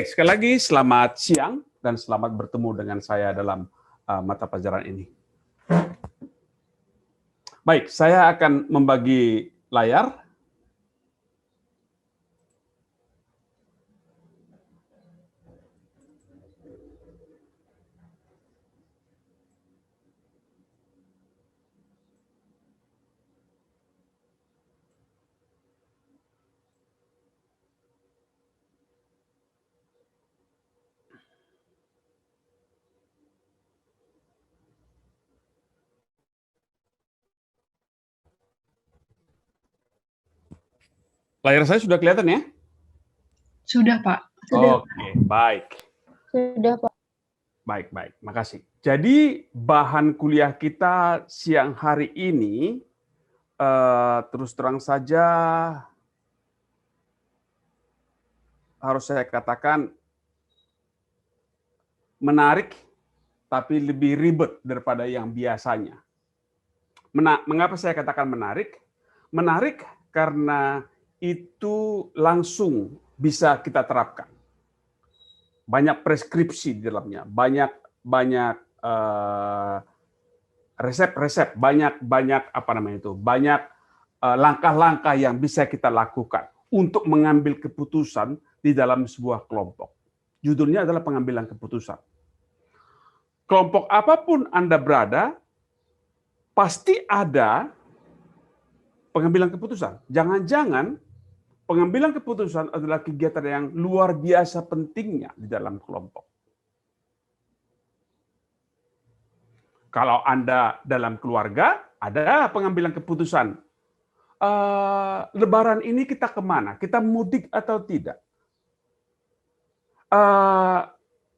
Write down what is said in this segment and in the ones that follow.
Oke, sekali lagi selamat siang dan selamat bertemu dengan saya dalam mata pelajaran ini. Baik, saya akan membagi layar. Layar saya sudah kelihatan ya? Sudah, Pak. Sudah. Oke, baik. Sudah, Pak. Baik, makasih. Jadi bahan kuliah kita siang hari ini terus terang saja harus saya katakan menarik, tapi lebih ribet daripada yang biasanya. Mengapa saya katakan menarik? Menarik karena itu langsung bisa kita terapkan. Banyak preskripsi di dalamnya, banyak resep-resep, banyak langkah-langkah yang bisa kita lakukan untuk mengambil keputusan di dalam sebuah kelompok. Judulnya adalah pengambilan keputusan. Kelompok apapun Anda berada, pasti ada pengambilan keputusan. Jangan-jangan pengambilan keputusan adalah kegiatan yang luar biasa pentingnya di dalam kelompok. Kalau Anda dalam keluarga, ada pengambilan keputusan. Lebaran ini kita kemana? Kita mudik atau tidak?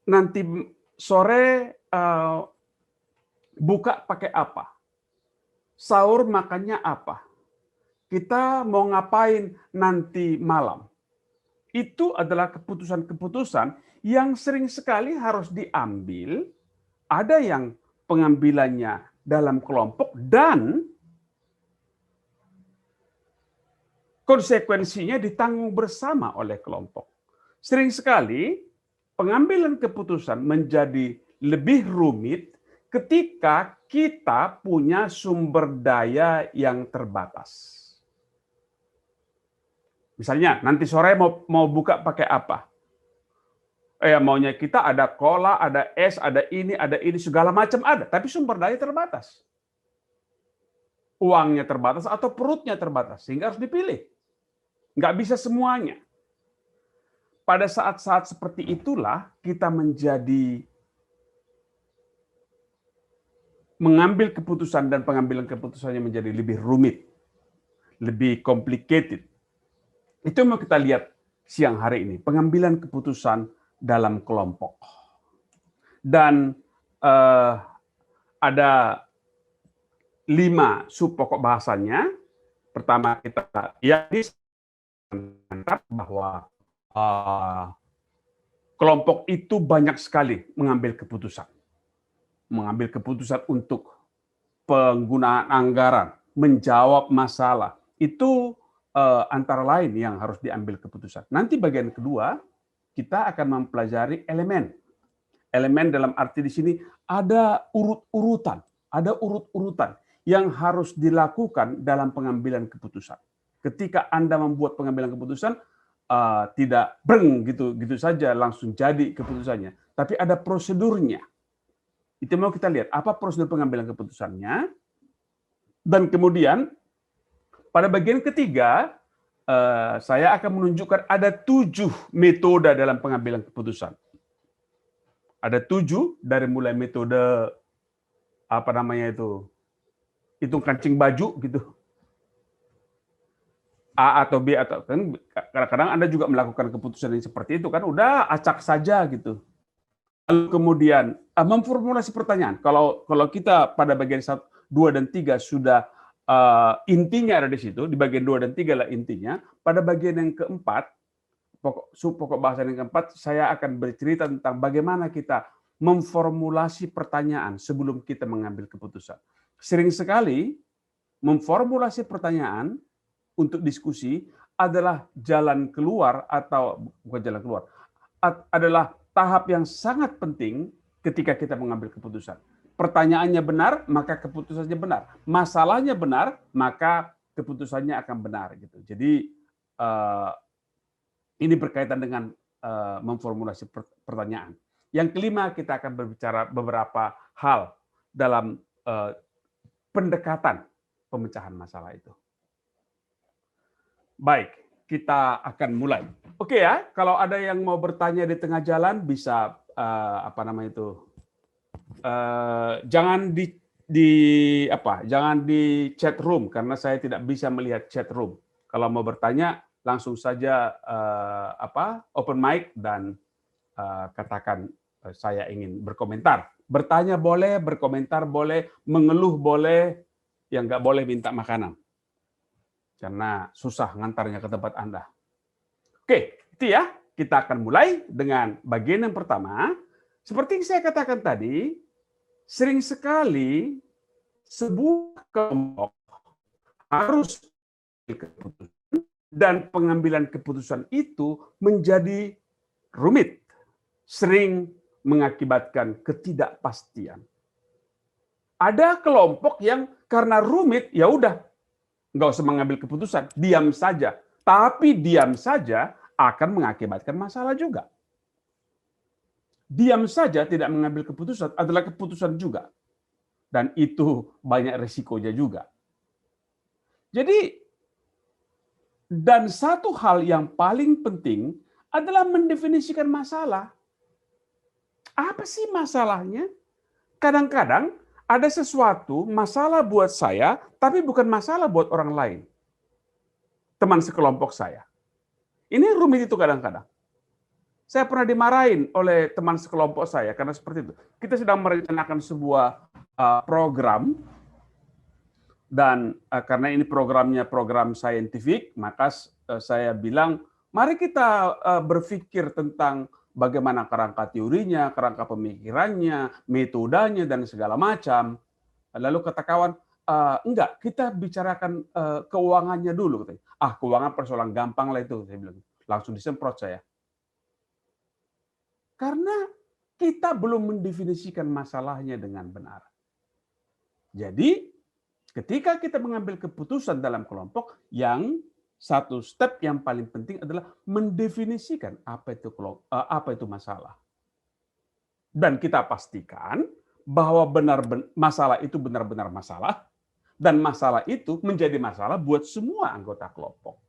Nanti sore buka pakai apa? Sahur makannya apa? Kita mau ngapain nanti malam? Itu adalah keputusan-keputusan yang sering sekali harus diambil. Ada yang pengambilannya dalam kelompok dan konsekuensinya ditanggung bersama oleh kelompok. Sering sekali pengambilan keputusan menjadi lebih rumit ketika kita punya sumber daya yang terbatas. Misalnya, nanti sore mau buka pakai apa? Maunya kita ada cola, ada es, ada ini, segala macam ada. Tapi sumber daya terbatas. Uangnya terbatas atau perutnya terbatas. Sehingga harus dipilih. Nggak bisa semuanya. Pada saat-saat seperti itulah kita mengambil keputusan dan pengambilan keputusannya menjadi lebih rumit. Lebih complicated. Itu yang mau kita lihat siang hari ini, pengambilan keputusan dalam kelompok. Dan ada 5 sub pokok bahasannya. Pertama kita bahwa kelompok itu banyak sekali mengambil keputusan. Mengambil keputusan untuk penggunaan anggaran, menjawab masalah. Itu antara lain yang harus diambil keputusan. Nanti bagian kedua, kita akan mempelajari elemen. Elemen dalam arti di sini ada urut-urutan. Ada urut-urutan yang harus dilakukan dalam pengambilan keputusan. Ketika Anda membuat pengambilan keputusan, tidak breng gitu saja langsung jadi keputusannya. Tapi ada prosedurnya. Itu mau kita lihat, apa prosedur pengambilan keputusannya. Dan kemudian pada bagian ketiga, saya akan menunjukkan ada 7 metode dalam pengambilan keputusan. Ada 7 dari mulai metode hitung kancing baju gitu. A atau B atau kan kadang-kadang Anda juga melakukan keputusan yang seperti itu kan udah acak saja gitu. Lalu kemudian memformulasi pertanyaan. Kalau kita pada bagian 1, 2 dan 3 sudah intinya ada di situ, di bagian 2 dan 3 lah intinya. Pada bagian yang keempat, pokok bahasan yang keempat, saya akan bercerita tentang bagaimana kita memformulasi pertanyaan sebelum kita mengambil keputusan. Sering sekali memformulasi pertanyaan untuk diskusi adalah jalan keluar atau bukan jalan keluar, adalah tahap yang sangat penting ketika kita mengambil keputusan. Pertanyaannya benar, maka keputusannya benar. Masalahnya benar, maka keputusannya akan benar. Gitu. Jadi ini berkaitan dengan memformulasi pertanyaan. Yang kelima, kita akan berbicara beberapa hal dalam pendekatan pemecahan masalah itu. Baik, kita akan mulai. Oke ya, kalau ada yang mau bertanya di tengah jalan bisa jangan jangan di chat room karena saya tidak bisa melihat chat room. Kalau mau bertanya langsung saja open mic dan katakan saya ingin berkomentar. Bertanya boleh, berkomentar boleh, mengeluh boleh, yang nggak boleh minta makanan. Karena susah ngantarnya ke tempat Anda. Oke, itu ya. Kita akan mulai dengan bagian yang pertama. Seperti yang saya katakan tadi, sering sekali sebuah kelompok harus keputusan dan pengambilan keputusan itu menjadi rumit, sering mengakibatkan ketidakpastian. Ada kelompok yang karena rumit, ya udah, nggak usah mengambil keputusan, diam saja. Tapi diam saja akan mengakibatkan masalah juga. Diam saja tidak mengambil keputusan adalah keputusan juga. Dan itu banyak resikonya juga. Jadi, dan satu hal yang paling penting adalah mendefinisikan masalah. Apa sih masalahnya? Kadang-kadang ada sesuatu masalah buat saya, tapi bukan masalah buat orang lain. Teman sekelompok saya. Ini rumit itu kadang-kadang. Saya pernah dimarahin oleh teman sekelompok saya karena seperti itu. Kita sedang merencanakan sebuah program dan karena ini programnya program saintifik, maka saya bilang, mari kita berpikir tentang bagaimana kerangka teorinya, kerangka pemikirannya, metodenya, dan segala macam. Lalu kata kawan, enggak, kita bicarakan keuangannya dulu. Keuangan persoalan gampang lah itu, saya bilang. Langsung disemprot saya. Karena kita belum mendefinisikan masalahnya dengan benar. Jadi, ketika kita mengambil keputusan dalam kelompok, yang satu step yang paling penting adalah mendefinisikan apa itu masalah. Dan kita pastikan bahwa masalah itu benar-benar masalah, dan masalah itu menjadi masalah buat semua anggota kelompok.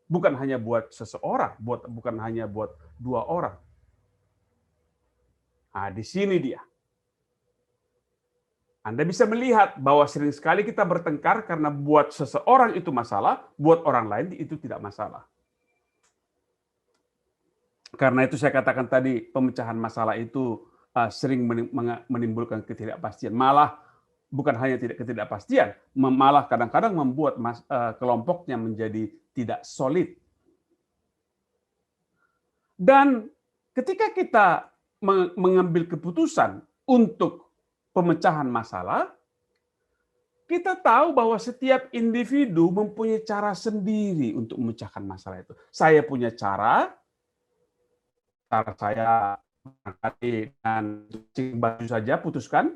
Bukan hanya buat seseorang, bukan hanya buat 2 orang. Nah, di sini dia. Anda bisa melihat bahwa sering sekali kita bertengkar karena buat seseorang itu masalah, buat orang lain itu tidak masalah. Karena itu saya katakan tadi, pemecahan masalah itu sering menimbulkan ketidakpastian. Malah bukan hanya ketidakpastian, malah kadang-kadang membuat kelompoknya menjadi tidak solid. Dan ketika kita mengambil keputusan untuk pemecahan masalah, kita tahu bahwa setiap individu mempunyai cara sendiri untuk memecahkan masalah itu. Saya punya cara saya dan baju saja putuskan.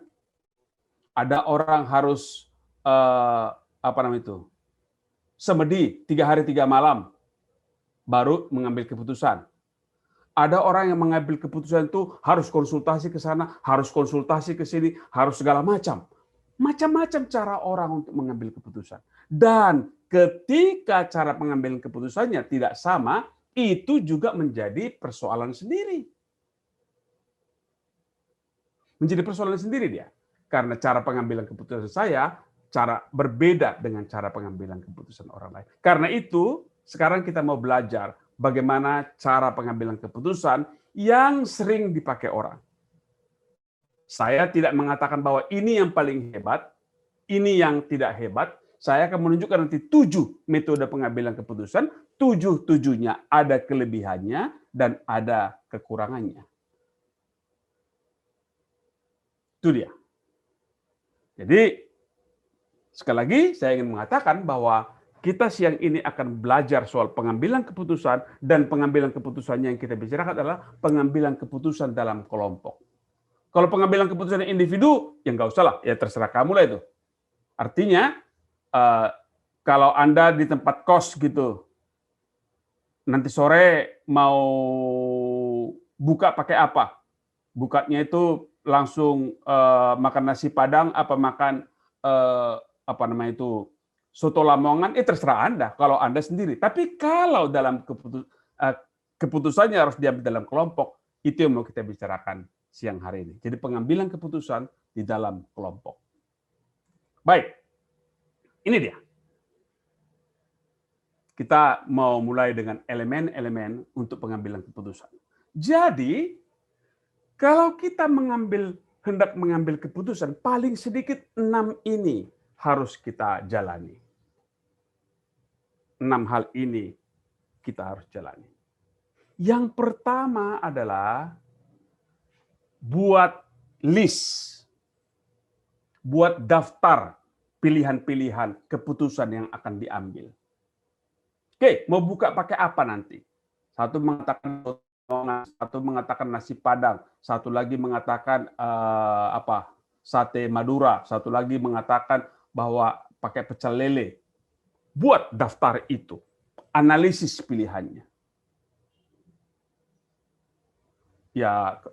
Ada orang harus semedi 3 hari 3 malam baru mengambil keputusan. Ada orang yang mengambil keputusan itu harus konsultasi ke sana, harus konsultasi ke sini, harus segala macam. Macam-macam cara orang untuk mengambil keputusan. Dan ketika cara pengambilan keputusannya tidak sama, itu juga menjadi persoalan sendiri. Menjadi persoalan sendiri dia. Karena cara pengambilan keputusan saya, cara berbeda dengan cara pengambilan keputusan orang lain. Karena itu, sekarang kita mau belajar bagaimana cara pengambilan keputusan yang sering dipakai orang. Saya tidak mengatakan bahwa ini yang paling hebat, ini yang tidak hebat. Saya akan menunjukkan nanti 7 metode pengambilan keputusan, 7-7-nya ada kelebihannya dan ada kekurangannya. Itu dia. Jadi, sekali lagi saya ingin mengatakan bahwa kita siang ini akan belajar soal pengambilan keputusan, dan pengambilan keputusannya yang kita bicarakan adalah pengambilan keputusan dalam kelompok. Kalau pengambilan keputusan individu, ya nggak usah lah, ya terserah kamu lah itu. Artinya, kalau Anda di tempat kos gitu, nanti sore mau buka pakai apa? Bukanya itu langsung makan nasi Padang, apa makan apa namanya itu soto Lamongan, terserah Anda kalau Anda sendiri. Tapi kalau dalam keputusannya harus diambil dalam kelompok, itu yang mau kita bicarakan siang hari ini. Jadi pengambilan keputusan di dalam kelompok. Baik, ini dia. Kita mau mulai dengan elemen-elemen untuk pengambilan keputusan. Jadi, kalau kita hendak mengambil keputusan, paling sedikit 6 ini harus kita jalani. 6 hal ini kita harus jalani. Yang pertama adalah buat list, buat daftar pilihan-pilihan keputusan yang akan diambil. Oke, mau buka pakai apa nanti? Satu mengatakan nasi Padang, satu lagi mengatakan sate Madura, satu lagi mengatakan bahwa pakai pecel lele. Buat daftar itu, analisis pilihannya. Ya,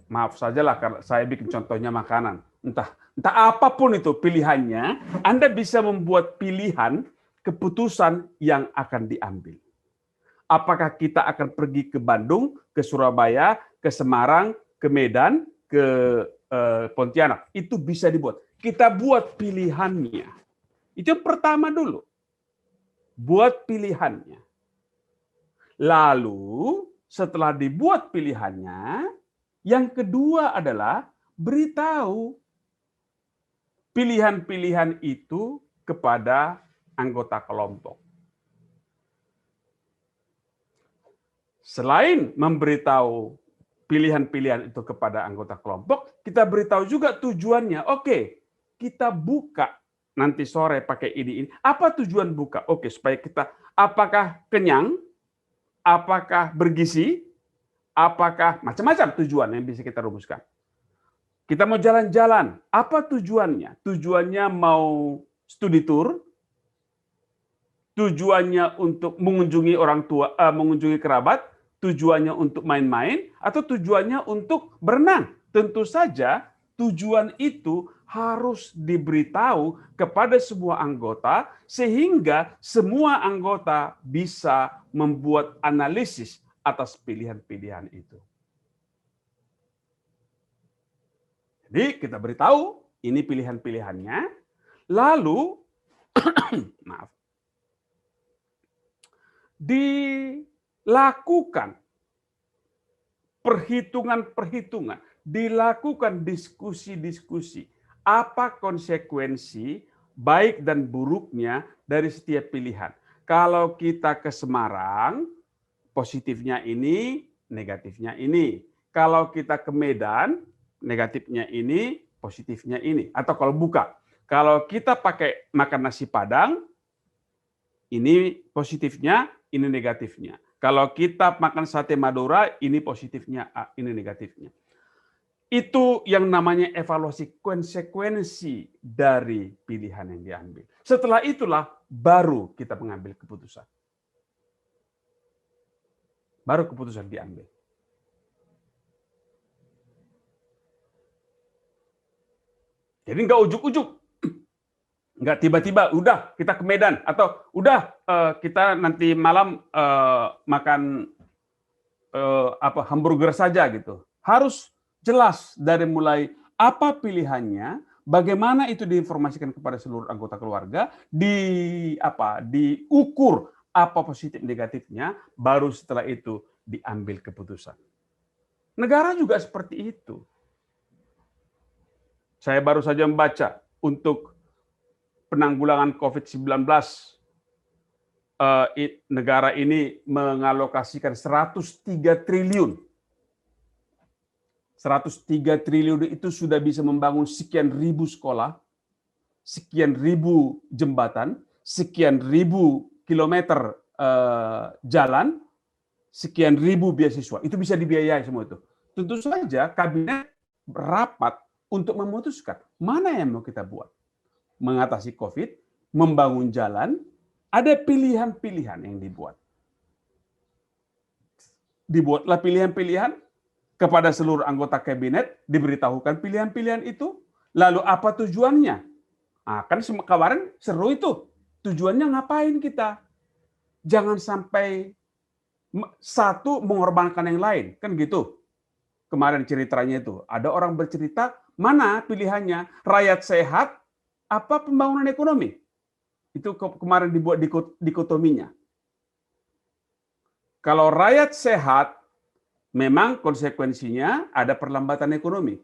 maaf sajalah karena saya bikin contohnya makanan. Entah apapun itu pilihannya, Anda bisa membuat pilihan keputusan yang akan diambil. Apakah kita akan pergi ke Bandung, ke Surabaya, ke Semarang, ke Medan, ke Pontianak? Itu bisa dibuat. Kita buat pilihannya. Itu yang pertama dulu. Buat pilihannya. Lalu setelah dibuat pilihannya, yang kedua adalah beritahu pilihan-pilihan itu kepada anggota kelompok. Selain memberitahu pilihan-pilihan itu kepada anggota kelompok, kita beritahu juga tujuannya. Oke, kita buka nanti sore pakai ini. Apa tujuan buka? Oke, supaya kita apakah kenyang, apakah bergizi, apakah macam-macam tujuan yang bisa kita rumuskan. Kita mau jalan-jalan, apa tujuannya? Tujuannya mau studi tour, tujuannya untuk mengunjungi orang tua, mengunjungi kerabat, tujuannya untuk main-main, atau tujuannya untuk berenang. Tentu saja tujuan itu harus diberitahu kepada semua anggota sehingga semua anggota bisa membuat analisis atas pilihan-pilihan itu. Jadi kita beritahu ini pilihan-pilihannya, lalu maaf, dilakukan perhitungan-perhitungan, dilakukan diskusi-diskusi. Apa konsekuensi baik dan buruknya dari setiap pilihan? Kalau kita ke Semarang, positifnya ini, negatifnya ini. Kalau kita ke Medan, negatifnya ini, positifnya ini. Atau kalau buka, kalau kita pakai makan nasi Padang, ini positifnya, ini negatifnya. Kalau kita makan sate Madura, ini positifnya, ini negatifnya. Itu yang namanya evaluasi konsekuensi dari pilihan yang diambil. Setelah itulah baru kita mengambil keputusan. Baru keputusan diambil. Jadi nggak ujuk-ujuk. Nggak tiba-tiba, udah kita ke Medan. Atau udah kita nanti malam makan hamburger saja gitu. Harus jelas dari mulai apa pilihannya, bagaimana itu diinformasikan kepada seluruh anggota keluarga, diukur apa positif negatifnya, baru setelah itu diambil keputusan. Negara juga seperti itu. Saya baru saja membaca untuk penanggulangan COVID-19, negara ini mengalokasikan 103 triliun. 103 triliun itu sudah bisa membangun sekian ribu sekolah, sekian ribu jembatan, sekian ribu kilometer jalan, sekian ribu beasiswa. Itu bisa dibiayai semua itu. Tentu saja kabinet rapat untuk memutuskan mana yang mau kita buat. Mengatasi COVID, membangun jalan, ada pilihan-pilihan yang dibuat. Dibuatlah pilihan-pilihan, kepada seluruh anggota kabinet, diberitahukan pilihan-pilihan itu, lalu apa tujuannya? Kan kemarin seru itu. Tujuannya ngapain kita? Jangan sampai satu mengorbankan yang lain, kan gitu. Kemarin ceritanya itu, ada orang bercerita, mana pilihannya? Rakyat sehat, apa pembangunan ekonomi? Itu kemarin dibuat dikotominya. Kalau rakyat sehat, memang konsekuensinya ada perlambatan ekonomi.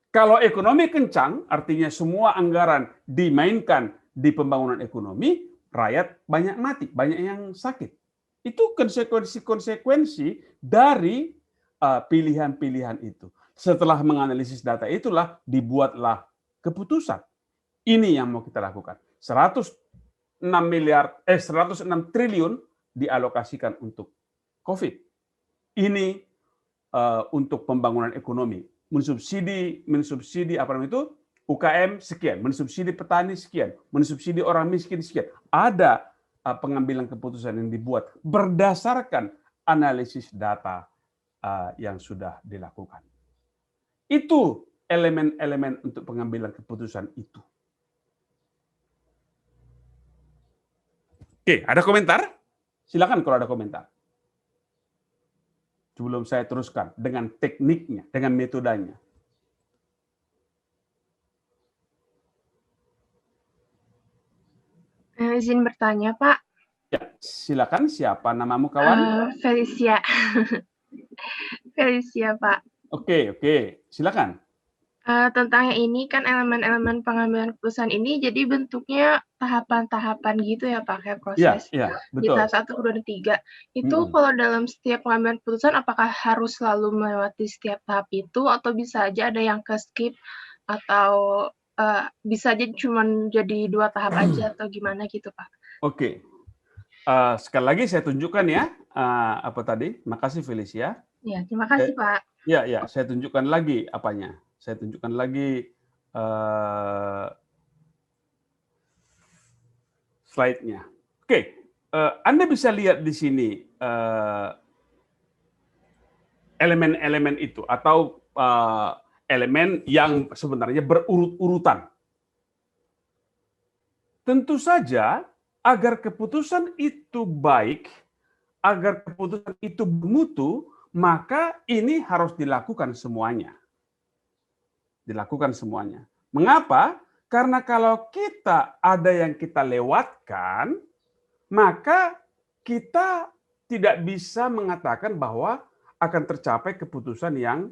Kalau ekonomi kencang, artinya semua anggaran dimainkan di pembangunan ekonomi, rakyat banyak mati, banyak yang sakit. Itu konsekuensi-konsekuensi dari pilihan-pilihan itu. Setelah menganalisis data itulah dibuatlah keputusan. Ini yang mau kita lakukan. 106 triliun dialokasikan untuk COVID. Ini untuk pembangunan ekonomi. Mensubsidi apa namanya itu? UKM sekian, mensubsidi petani sekian, mensubsidi orang miskin sekian. Ada pengambilan keputusan yang dibuat berdasarkan analisis data yang sudah dilakukan. Itu elemen-elemen untuk pengambilan keputusan itu. Oke, ada komentar? Silakan kalau ada komentar. Sebelum saya teruskan dengan tekniknya, dengan metodenya. Izin bertanya, Pak. Ya, silakan. Siapa namamu, kawan? Felicia. Felicia, Pak. Oke, silakan. Tentang yang ini kan elemen-elemen pengambilan keputusan ini jadi bentuknya tahapan-tahapan gitu ya Pak, kayak proses. Ya, Di betul. tahap 1, 2, dan 3. Itu kalau dalam setiap pengambilan keputusan apakah harus selalu melewati setiap tahap itu atau bisa aja ada yang ke-skip atau bisa aja cuma jadi 2 tahap aja atau gimana gitu, Pak? Oke. Sekali lagi saya tunjukkan ya, apa tadi? Makasih Felicia. Ya, terima kasih, Pak. Ya, saya tunjukkan lagi apanya. Saya tunjukkan lagi slide-nya. Oke, Anda bisa lihat di sini elemen-elemen itu atau elemen yang sebenarnya berurut-urutan. Tentu saja agar keputusan itu baik, agar keputusan itu bermutu, maka ini harus dilakukan semuanya. Dilakukan semuanya. Mengapa? Karena kalau kita ada yang kita lewatkan, maka kita tidak bisa mengatakan bahwa akan tercapai keputusan yang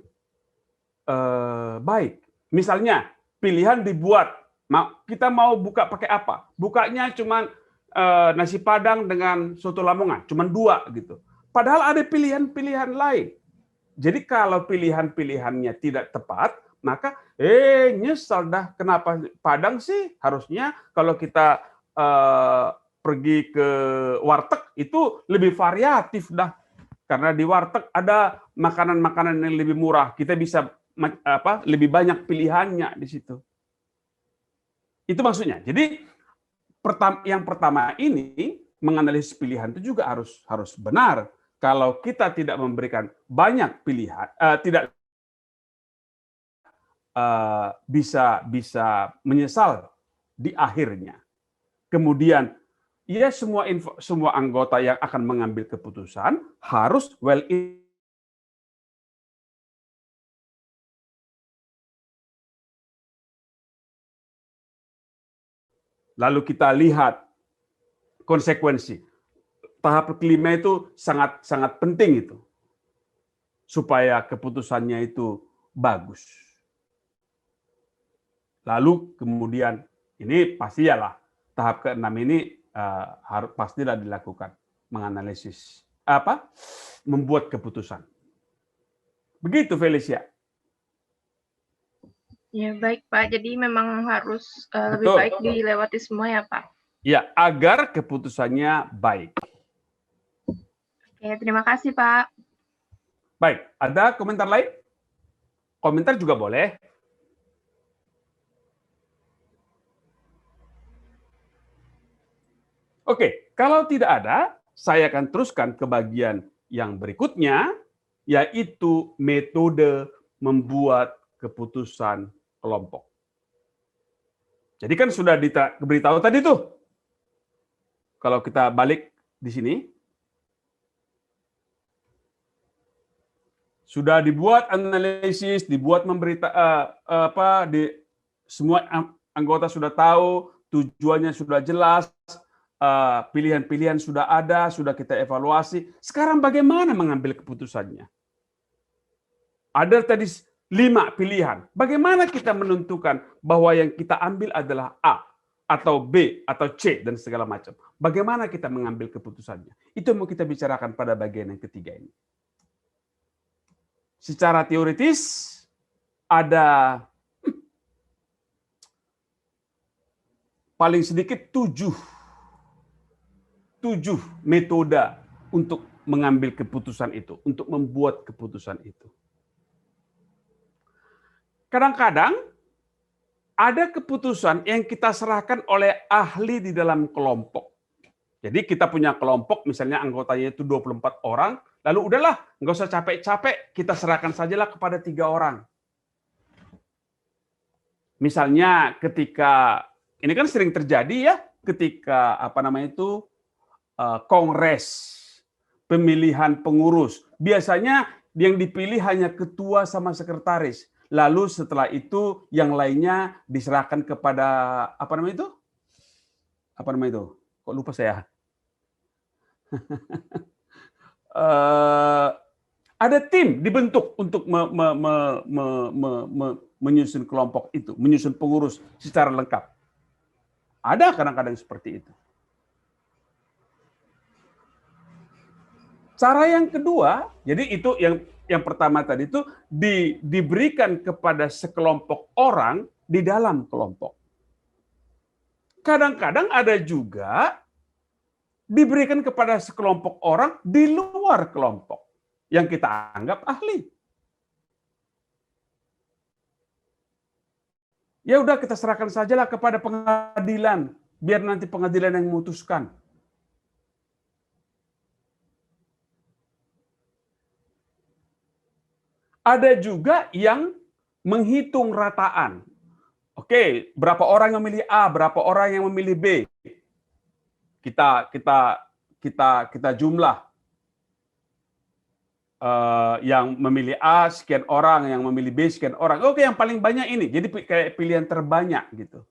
baik. Misalnya, pilihan dibuat, kita mau buka pakai apa? Bukanya cuma nasi Padang dengan soto Lamongan, cuma 2 gitu. Padahal ada pilihan-pilihan lain. Jadi kalau pilihan-pilihannya tidak tepat, maka nyesal dah, kenapa Padang sih? Harusnya kalau kita pergi ke warteg itu lebih variatif dah. Karena di warteg ada makanan-makanan yang lebih murah, kita bisa lebih banyak pilihannya di situ. Itu maksudnya. Jadi yang pertama ini menganalisis pilihan itu juga harus benar. Kalau kita tidak memberikan banyak pilihan, tidak bisa menyesal di akhirnya. Kemudian, ya semua anggota yang akan mengambil keputusan harus lalu kita lihat konsekuensi. Tahap kelima itu sangat penting itu. Supaya keputusannya itu bagus. Lalu kemudian ini pastilah tahap ke-6 ini harus pastilah dilakukan, menganalisis membuat keputusan. Begitu Felicia. Ya, baik Pak. Jadi memang harus lebih Betul. baik dilewati semua ya Pak. Ya, agar keputusannya baik. Oke, terima kasih Pak. Baik, ada komentar lain? Komentar juga boleh. Oke, kalau tidak ada, saya akan teruskan ke bagian yang berikutnya, yaitu metode membuat keputusan kelompok. Jadi kan sudah diberitahu tadi tuh. Kalau kita balik di sini, sudah dibuat analisis, dibuat semua anggota sudah tahu, tujuannya sudah jelas, pilihan-pilihan sudah ada, sudah kita evaluasi. Sekarang bagaimana mengambil keputusannya? Ada tadi 5 pilihan. Bagaimana kita menentukan bahwa yang kita ambil adalah A atau B atau C dan segala macam? Bagaimana kita mengambil keputusannya? Itu yang mau kita bicarakan pada bagian yang ketiga ini. Secara teoritis ada paling sedikit 7 metode untuk mengambil keputusan itu, untuk membuat keputusan itu. Kadang-kadang ada keputusan yang kita serahkan oleh ahli di dalam kelompok. Jadi kita punya kelompok, misalnya anggotanya itu 24 orang, lalu udahlah, nggak usah capek-capek, kita serahkan sajalah kepada 3 orang. Misalnya ketika, ini kan sering terjadi ya, ketika kongres, pemilihan pengurus. Biasanya yang dipilih hanya ketua sama sekretaris. Lalu setelah itu yang lainnya diserahkan kepada Kok lupa saya. Ada tim dibentuk untuk menyusun kelompok itu, menyusun pengurus secara lengkap. Ada kadang-kadang seperti itu. Cara yang kedua, jadi itu yang pertama tadi itu diberikan kepada sekelompok orang di dalam kelompok. Kadang-kadang ada juga diberikan kepada sekelompok orang di luar kelompok yang kita anggap ahli. Ya udah kita serahkan sajalah kepada pengadilan, biar nanti pengadilan yang memutuskan. Ada juga yang menghitung rataan. Oke, berapa orang yang memilih A, berapa orang yang memilih B. Kita jumlah. Yang memilih A sekian orang, yang memilih B sekian orang. Oke, yang paling banyak ini. Jadi kayak pilihan terbanyak gitu.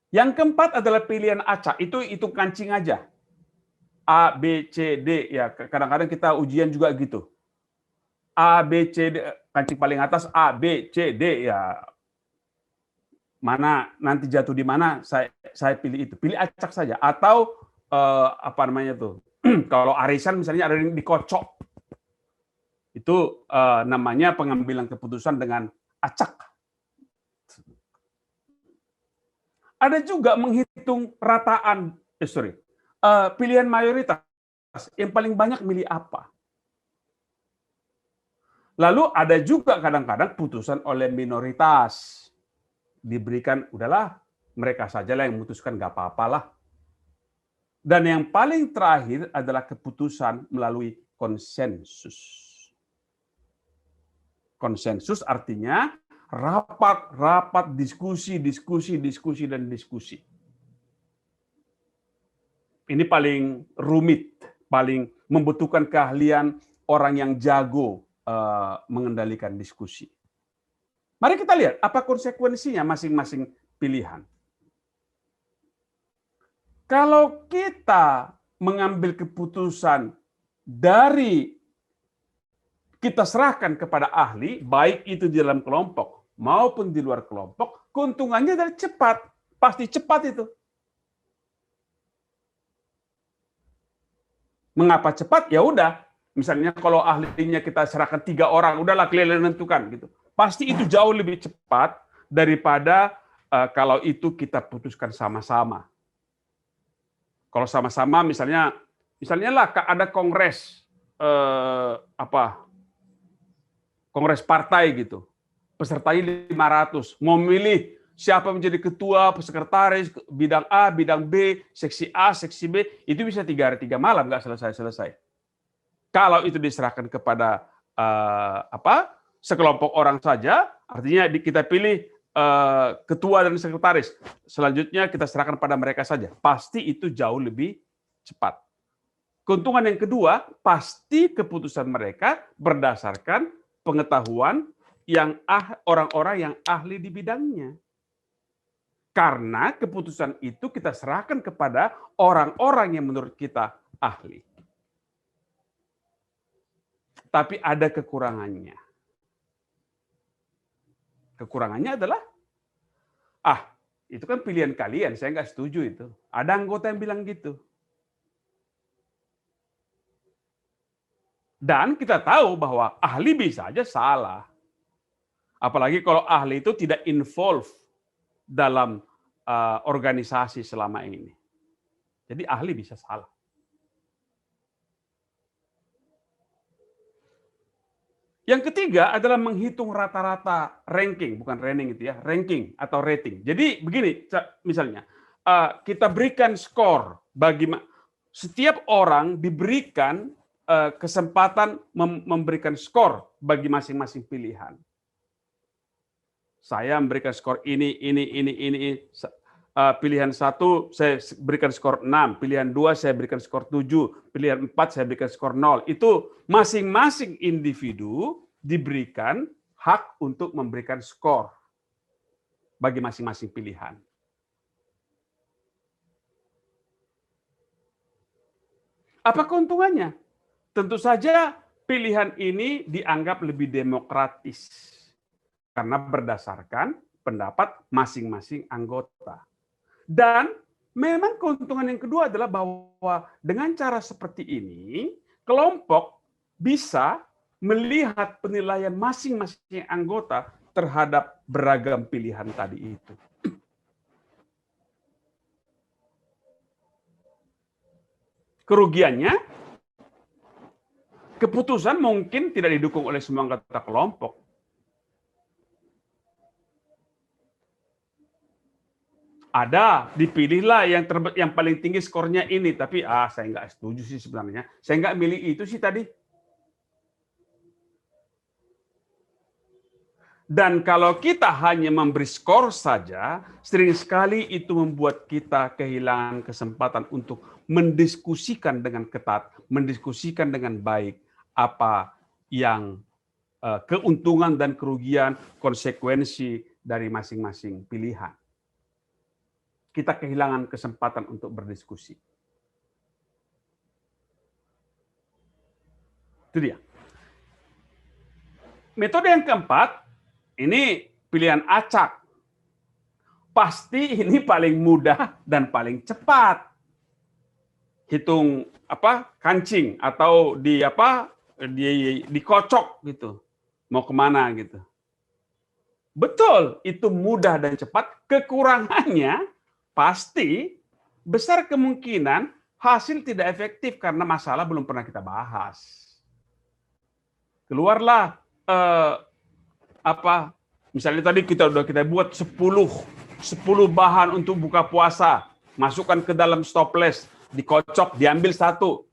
Yang keempat adalah pilihan acak. Itu hitung kancing aja. A, B, C, D. Ya, kadang-kadang kita ujian juga gitu. A, B, C, D, kancing paling atas A, B, C, D. Ya, mana nanti jatuh di mana, saya pilih itu. Pilih acak saja. Atau kalau arisan misalnya ada yang dikocok. Itu namanya pengambilan keputusan dengan acak. Ada juga menghitung rataan, pilihan mayoritas. Yang paling banyak milih apa? Lalu ada juga kadang-kadang putusan oleh minoritas. Diberikan, udahlah, mereka sajalah yang memutuskan, nggak apa-apalah. Dan yang paling terakhir adalah keputusan melalui konsensus. Konsensus artinya rapat, diskusi. Ini paling rumit, paling membutuhkan keahlian orang yang jago mengendalikan diskusi. Mari kita lihat apa konsekuensinya masing-masing pilihan. Kalau kita mengambil keputusan dari kita serahkan kepada ahli, baik itu di dalam kelompok maupun di luar kelompok, keuntungannya adalah cepat. Pasti cepat itu. Mengapa cepat? Ya udah, Misalnya kalau ahlinya kita serahkan 3 orang, udahlah kalian menentukan gitu. Pasti itu jauh lebih cepat daripada kalau itu kita putuskan sama-sama. Kalau sama-sama misalnya lah ada kongres kongres partai gitu. Pesertanya 500, mau milih siapa menjadi ketua, sekretaris, bidang A, bidang B, seksi A, seksi B, itu bisa 3 hari 3 malam nggak selesai-selesai. Kalau itu diserahkan kepada sekelompok orang saja, artinya kita pilih ketua dan sekretaris. Selanjutnya kita serahkan pada mereka saja. Pasti itu jauh lebih cepat. Keuntungan yang kedua, pasti keputusan mereka berdasarkan pengetahuan yang orang-orang yang ahli di bidangnya. Karena keputusan itu kita serahkan kepada orang-orang yang menurut kita ahli. Tapi ada kekurangannya. Kekurangannya adalah, itu kan pilihan kalian, saya nggak setuju itu. Ada anggota yang bilang gitu. Dan kita tahu bahwa ahli bisa aja salah. Apalagi kalau ahli itu tidak involve dalam organisasi selama ini. Jadi ahli bisa salah. Yang ketiga adalah menghitung rata-rata ranking, bukan ranking itu ya, ranking atau rating. Jadi begini, misalnya kita berikan skor bagi setiap orang diberikan kesempatan memberikan skor bagi masing-masing pilihan. Saya memberikan skor ini. Pilihan 1 saya berikan skor 6, pilihan 2 saya berikan skor 7, pilihan 4 saya berikan skor 0. Itu masing-masing individu diberikan hak untuk memberikan skor bagi masing-masing pilihan. Apa keuntungannya? Tentu saja pilihan ini dianggap lebih demokratis karena berdasarkan pendapat masing-masing anggota. Dan memang keuntungan yang kedua adalah bahwa dengan cara seperti ini, kelompok bisa melihat penilaian masing-masing anggota terhadap beragam pilihan tadi itu. Kerugiannya, keputusan mungkin tidak didukung oleh semua anggota kelompok. Ada, dipilihlah yang paling tinggi skornya ini, tapi saya nggak setuju sih sebenarnya. Saya nggak milih itu sih tadi. Dan kalau kita hanya memberi skor saja, sering sekali itu membuat kita kehilangan kesempatan untuk mendiskusikan dengan ketat, mendiskusikan dengan baik apa yang keuntungan dan kerugian, konsekuensi dari masing-masing pilihan. Kita kehilangan kesempatan untuk berdiskusi. Itu dia. Metode yang keempat, ini pilihan acak. Pasti ini paling mudah dan paling cepat. Hitung kancing atau dikocok gitu. Mau kemana gitu. Betul, itu mudah dan cepat. Kekurangannya pasti besar kemungkinan hasil tidak efektif karena masalah belum pernah kita bahas. Keluarlah misalnya tadi kita buat 10 bahan untuk buka puasa, masukkan ke dalam stoples, dikocok, diambil satu.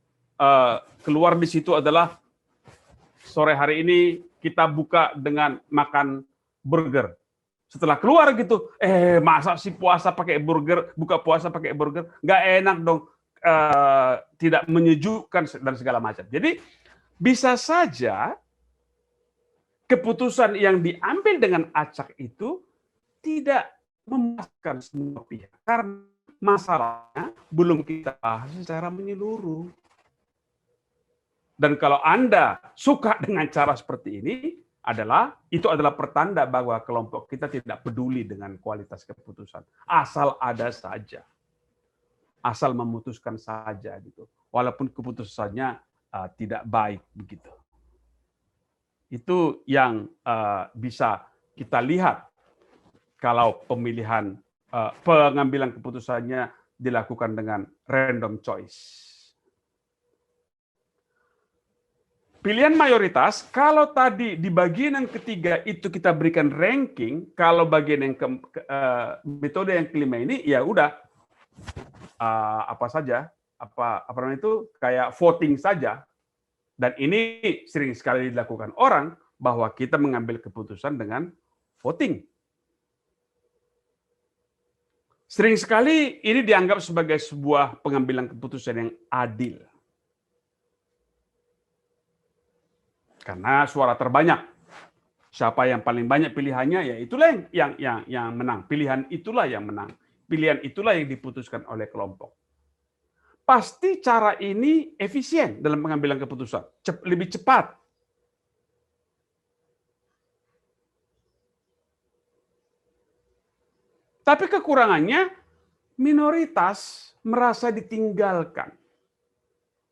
Keluar di situ adalah sore hari ini kita buka dengan makan burger. Setelah keluar gitu, masa sih puasa pakai burger, buka puasa pakai burger, nggak enak dong, tidak menyejukkan dan segala macam. Jadi bisa saja keputusan yang diambil dengan acak itu tidak memuaskan semua pihak karena masalahnya belum kita bahas secara menyeluruh. Dan kalau Anda suka dengan cara seperti ini, itu adalah pertanda bahwa kelompok kita tidak peduli dengan kualitas keputusan. Asal ada saja. Asal memutuskan saja gitu. Walaupun keputusannya tidak baik begitu. Itu yang bisa kita lihat kalau pemilihan pengambilan keputusannya dilakukan dengan random choice. Pilihan mayoritas, kalau tadi di bagian yang ketiga itu kita berikan ranking, kalau bagian yang metode yang kelima ini ya udah apa saja, apa namanya itu kayak voting saja. Dan ini sering sekali dilakukan orang bahwa kita mengambil keputusan dengan voting. Sering sekali ini dianggap sebagai sebuah pengambilan keputusan yang adil. Karena suara terbanyak. Siapa yang paling banyak pilihannya, ya itulah yang menang. Pilihan itulah yang menang. Pilihan itulah yang diputuskan oleh kelompok. Pasti cara ini efisien dalam pengambilan keputusan. Lebih cepat. Tapi kekurangannya, minoritas merasa ditinggalkan.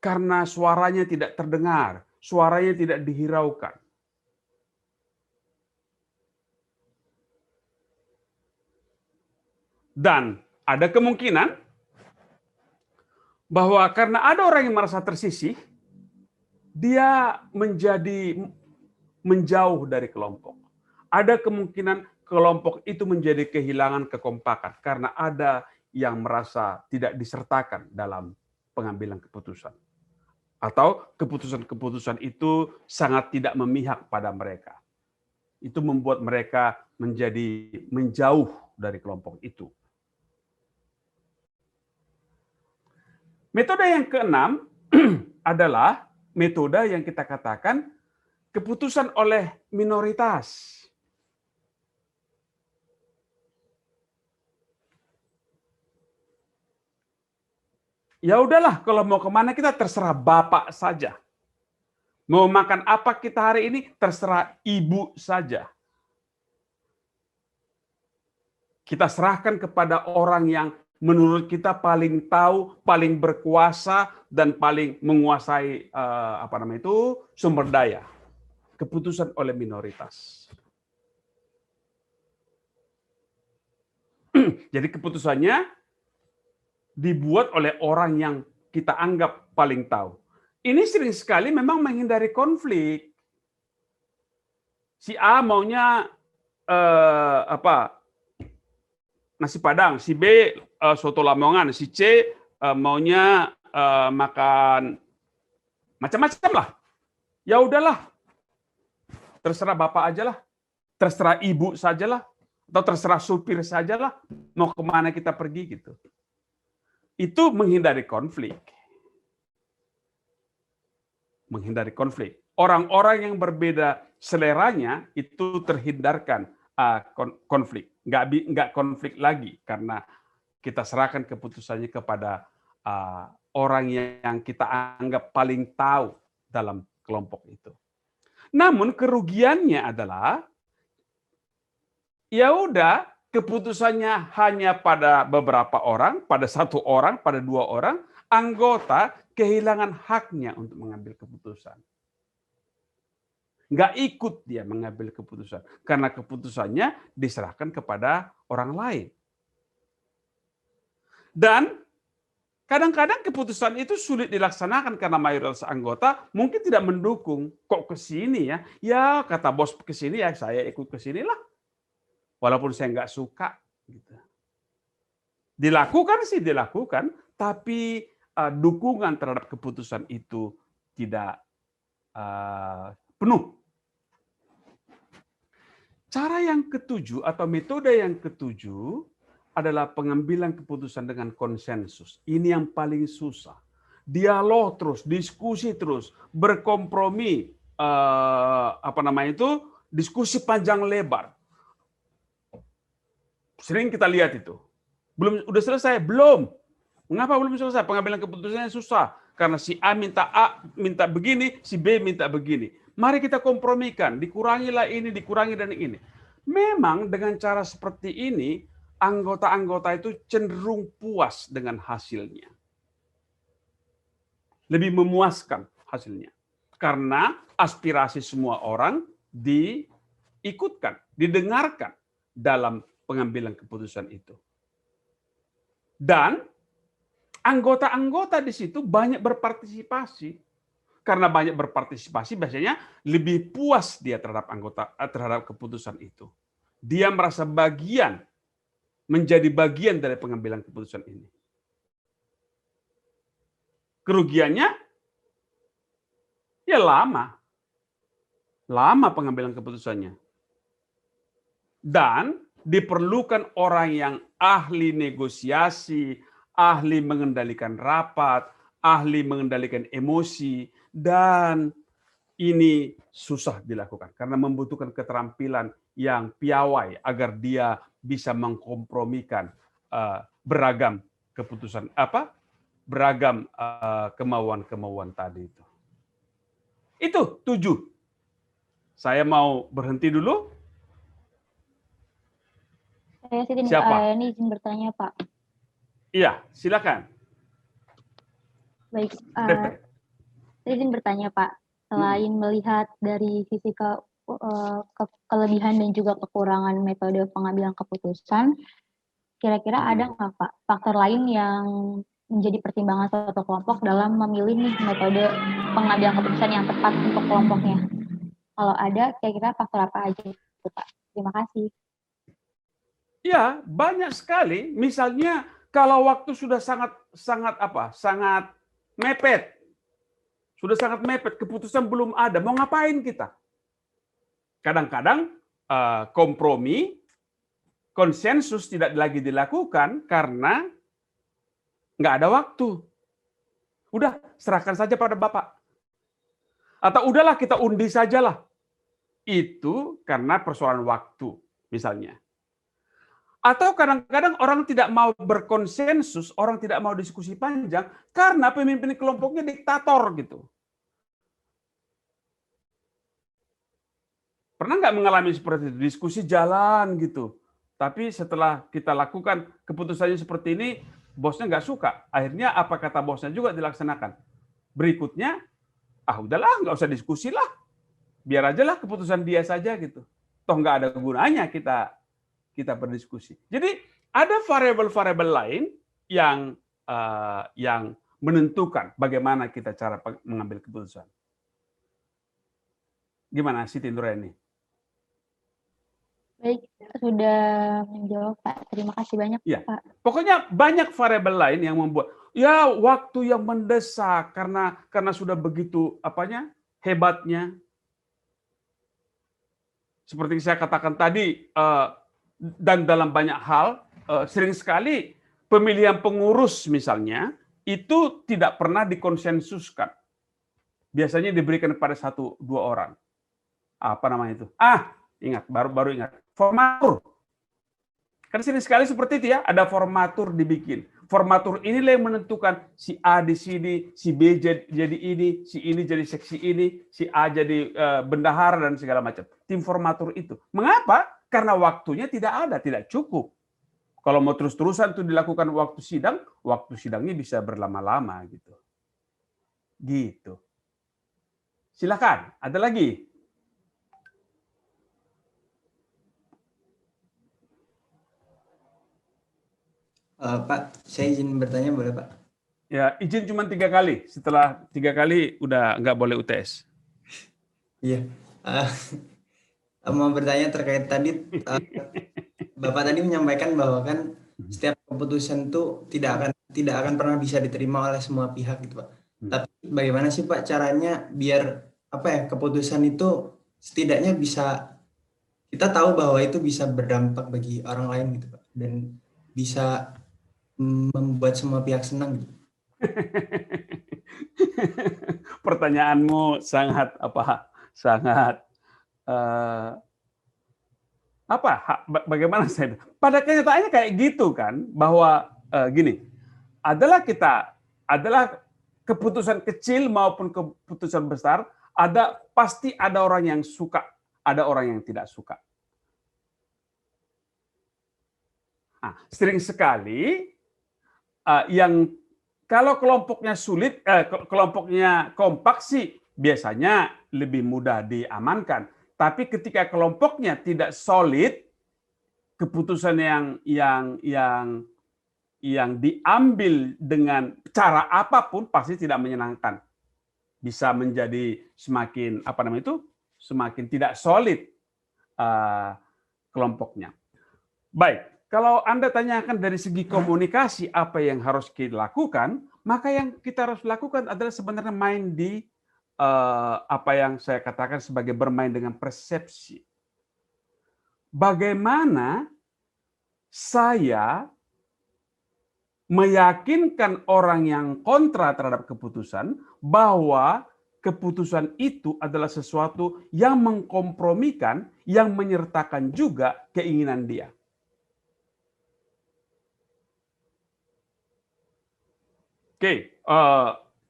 Karena suaranya tidak terdengar. Suaranya tidak dihiraukan. Dan ada kemungkinan bahwa karena ada orang yang merasa tersisih, dia menjadi menjauh dari kelompok. Ada kemungkinan kelompok itu menjadi kehilangan kekompakan karena ada yang merasa tidak disertakan dalam pengambilan keputusan. Atau keputusan-keputusan itu sangat tidak memihak pada mereka. Itu membuat mereka menjadi menjauh dari kelompok itu. Metode yang keenam adalah metode yang kita katakan keputusan oleh minoritas. Ya udahlah, kalau mau kemana kita terserah Bapak saja. Mau makan apa kita hari ini, terserah Ibu saja. Kita serahkan kepada orang yang menurut kita paling tahu, paling berkuasa, dan paling menguasai sumber daya. Keputusan oleh minoritas. Jadi keputusannya dibuat oleh orang yang kita anggap paling tahu. Ini sering sekali memang menghindari konflik. Si A maunya nasi Padang, si B soto Lamongan, si C maunya makan macam-macam lah. Ya udahlah, terserah Bapak aja lah, terserah Ibu sajalah, atau terserah supir sajalah, mau kemana kita pergi gitu. Itu menghindari konflik. Menghindari konflik. Orang-orang yang berbeda seleranya itu terhindarkan konflik. Nggak konflik lagi karena kita serahkan keputusannya kepada orang yang kita anggap paling tahu dalam kelompok itu. Namun kerugiannya adalah ya udah keputusannya hanya pada beberapa orang, pada satu orang, pada dua orang, anggota kehilangan haknya untuk mengambil keputusan. Nggak ikut dia mengambil keputusan, karena keputusannya diserahkan kepada orang lain. Dan kadang-kadang keputusan itu sulit dilaksanakan karena mayoritas anggota mungkin tidak mendukung. Kok ke sini ya? Ya kata bos ke sini ya saya ikut ke sinilah. Walaupun saya nggak suka. Gitu. Dilakukan sih dilakukan, tapi dukungan terhadap keputusan itu tidak penuh. Cara yang ketujuh atau metode yang ketujuh adalah pengambilan keputusan dengan konsensus. Ini yang paling susah. Dialog terus, diskusi terus, berkompromi, diskusi panjang lebar. Sering kita lihat itu. Udah selesai? Belum. Mengapa belum selesai? Pengambilan keputusannya susah. Karena si A minta begini, si B minta begini. Mari kita kompromikan. Dikurangilah ini, dikurangi dan ini. Memang dengan cara seperti ini, anggota-anggota itu cenderung puas dengan hasilnya. Lebih memuaskan. hasilnya. Karena aspirasi semua orang diikutkan, didengarkan dalam pengambilan keputusan itu. Dan anggota-anggota di situ banyak berpartisipasi. Karena banyak berpartisipasi, biasanya lebih puas dia terhadap keputusan itu. Dia merasa menjadi bagian dari pengambilan keputusan ini. Kerugiannya ya lama pengambilan keputusannya. Dan diperlukan orang yang ahli negosiasi, ahli mengendalikan rapat, ahli mengendalikan emosi, dan ini susah dilakukan karena membutuhkan keterampilan yang piawai agar dia bisa mengkompromikan beragam keputusan beragam kemauan-kemauan tadi itu. Itu 7. Saya mau berhenti dulu. Saya ini izin bertanya, Pak. Iya, silakan. Baik, saya izin bertanya, Pak. Selain melihat dari sisi kelebihan dan juga kekurangan metode pengambilan keputusan, kira-kira ada nggak, Pak, faktor lain yang menjadi pertimbangan suatu kelompok dalam memilih nih metode pengambilan keputusan yang tepat untuk kelompoknya? Kalau ada, kira-kira faktor apa aja itu, Pak? Terima kasih. Ya, banyak sekali. Misalnya kalau waktu sudah sangat mepet. Sudah sangat mepet, keputusan belum ada. Mau ngapain kita? Kadang-kadang kompromi, konsensus tidak lagi dilakukan karena nggak ada waktu. Udah, serahkan saja pada Bapak. Atau udahlah kita undi sajalah. Itu karena persoalan waktu, misalnya. Atau kadang-kadang orang tidak mau berkonsensus, orang tidak mau diskusi panjang, karena pemimpin kelompoknya diktator gitu. Pernah nggak mengalami seperti itu? Diskusi jalan gitu. Tapi setelah kita lakukan keputusannya seperti ini, bosnya nggak suka. Akhirnya apa kata bosnya juga dilaksanakan. Berikutnya, udahlah nggak usah diskusi lah. Biar aja lah keputusan dia saja gitu. Toh nggak ada gunanya kita berdiskusi. Jadi ada variabel-variabel lain yang menentukan bagaimana kita cara mengambil keputusan. Gimana Siti Nurani? Baik, sudah menjawab, Pak. Terima kasih banyak, ya. Pak. Pokoknya banyak variabel lain yang membuat waktu yang mendesak karena sudah begitu hebatnya. Seperti saya katakan tadi, dan dalam banyak hal, sering sekali pemilihan pengurus misalnya, itu tidak pernah dikonsensuskan. Biasanya diberikan kepada 1-2 orang. Apa namanya itu? Ingat, baru ingat. Formatur. Kan sering sekali seperti itu ya, ada formatur dibikin. Formatur inilah yang menentukan si A di sini, si B jadi ini, si ini jadi seksi ini, si A jadi bendahara dan segala macam. Tim formatur itu. Mengapa? Karena waktunya tidak cukup. Kalau mau terus-terusan itu dilakukan waktu sidangnya bisa berlama-lama gitu. Gitu. Silakan, ada lagi? Pak, saya izin bertanya boleh, Pak? Ya, izin cuma 3 kali. Setelah 3 kali udah nggak boleh UTS. Iya. Mau bertanya terkait tadi, Bapak tadi menyampaikan bahwa kan setiap keputusan itu tidak akan pernah bisa diterima oleh semua pihak gitu, Pak. Tapi bagaimana sih Pak caranya biar keputusan itu setidaknya bisa kita tahu bahwa itu bisa berdampak bagi orang lain gitu, Pak, dan bisa membuat semua pihak senang gitu. Pertanyaanmu sangat bagaimana saya? Pada kenyataannya kayak gitu kan, bahwa gini, adalah keputusan kecil maupun keputusan besar, pasti ada orang yang suka, ada orang yang tidak suka. Sering sekali yang Kalau kelompoknya sulit, kelompoknya kompak sih biasanya lebih mudah diamankan. Tapi ketika kelompoknya tidak solid, keputusan yang diambil dengan cara apapun pasti tidak menyenangkan. Bisa menjadi semakin semakin tidak solid kelompoknya. Baik, kalau Anda tanyakan dari segi komunikasi apa yang harus kita lakukan, maka yang kita harus lakukan adalah sebenarnya main di apa yang saya katakan sebagai bermain dengan persepsi. Bagaimana saya meyakinkan orang yang kontra terhadap keputusan bahwa keputusan itu adalah sesuatu yang mengkompromikan, yang menyertakan juga keinginan dia. Oke,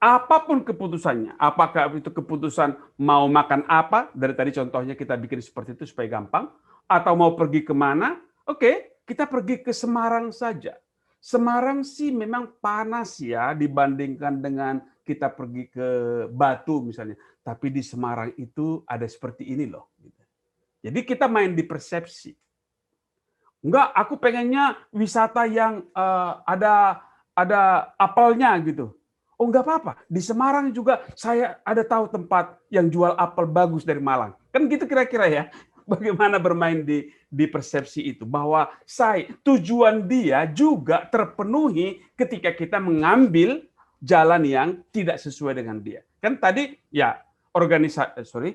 apapun keputusannya, apakah itu keputusan mau makan apa, dari tadi contohnya kita bikin seperti itu supaya gampang, atau mau pergi kemana, oke, kita pergi ke Semarang saja. Semarang sih memang panas ya dibandingkan dengan kita pergi ke Batu misalnya. Tapi di Semarang itu ada seperti ini loh. Jadi kita main di persepsi. Enggak, aku pengennya wisata yang ada apelnya gitu. Oh enggak apa-apa, di Semarang juga saya ada tahu tempat yang jual apel bagus dari Malang. Kan gitu kira-kira ya. Bagaimana bermain di persepsi itu, bahwa tujuan dia juga terpenuhi ketika kita mengambil jalan yang tidak sesuai dengan dia. Kan tadi ya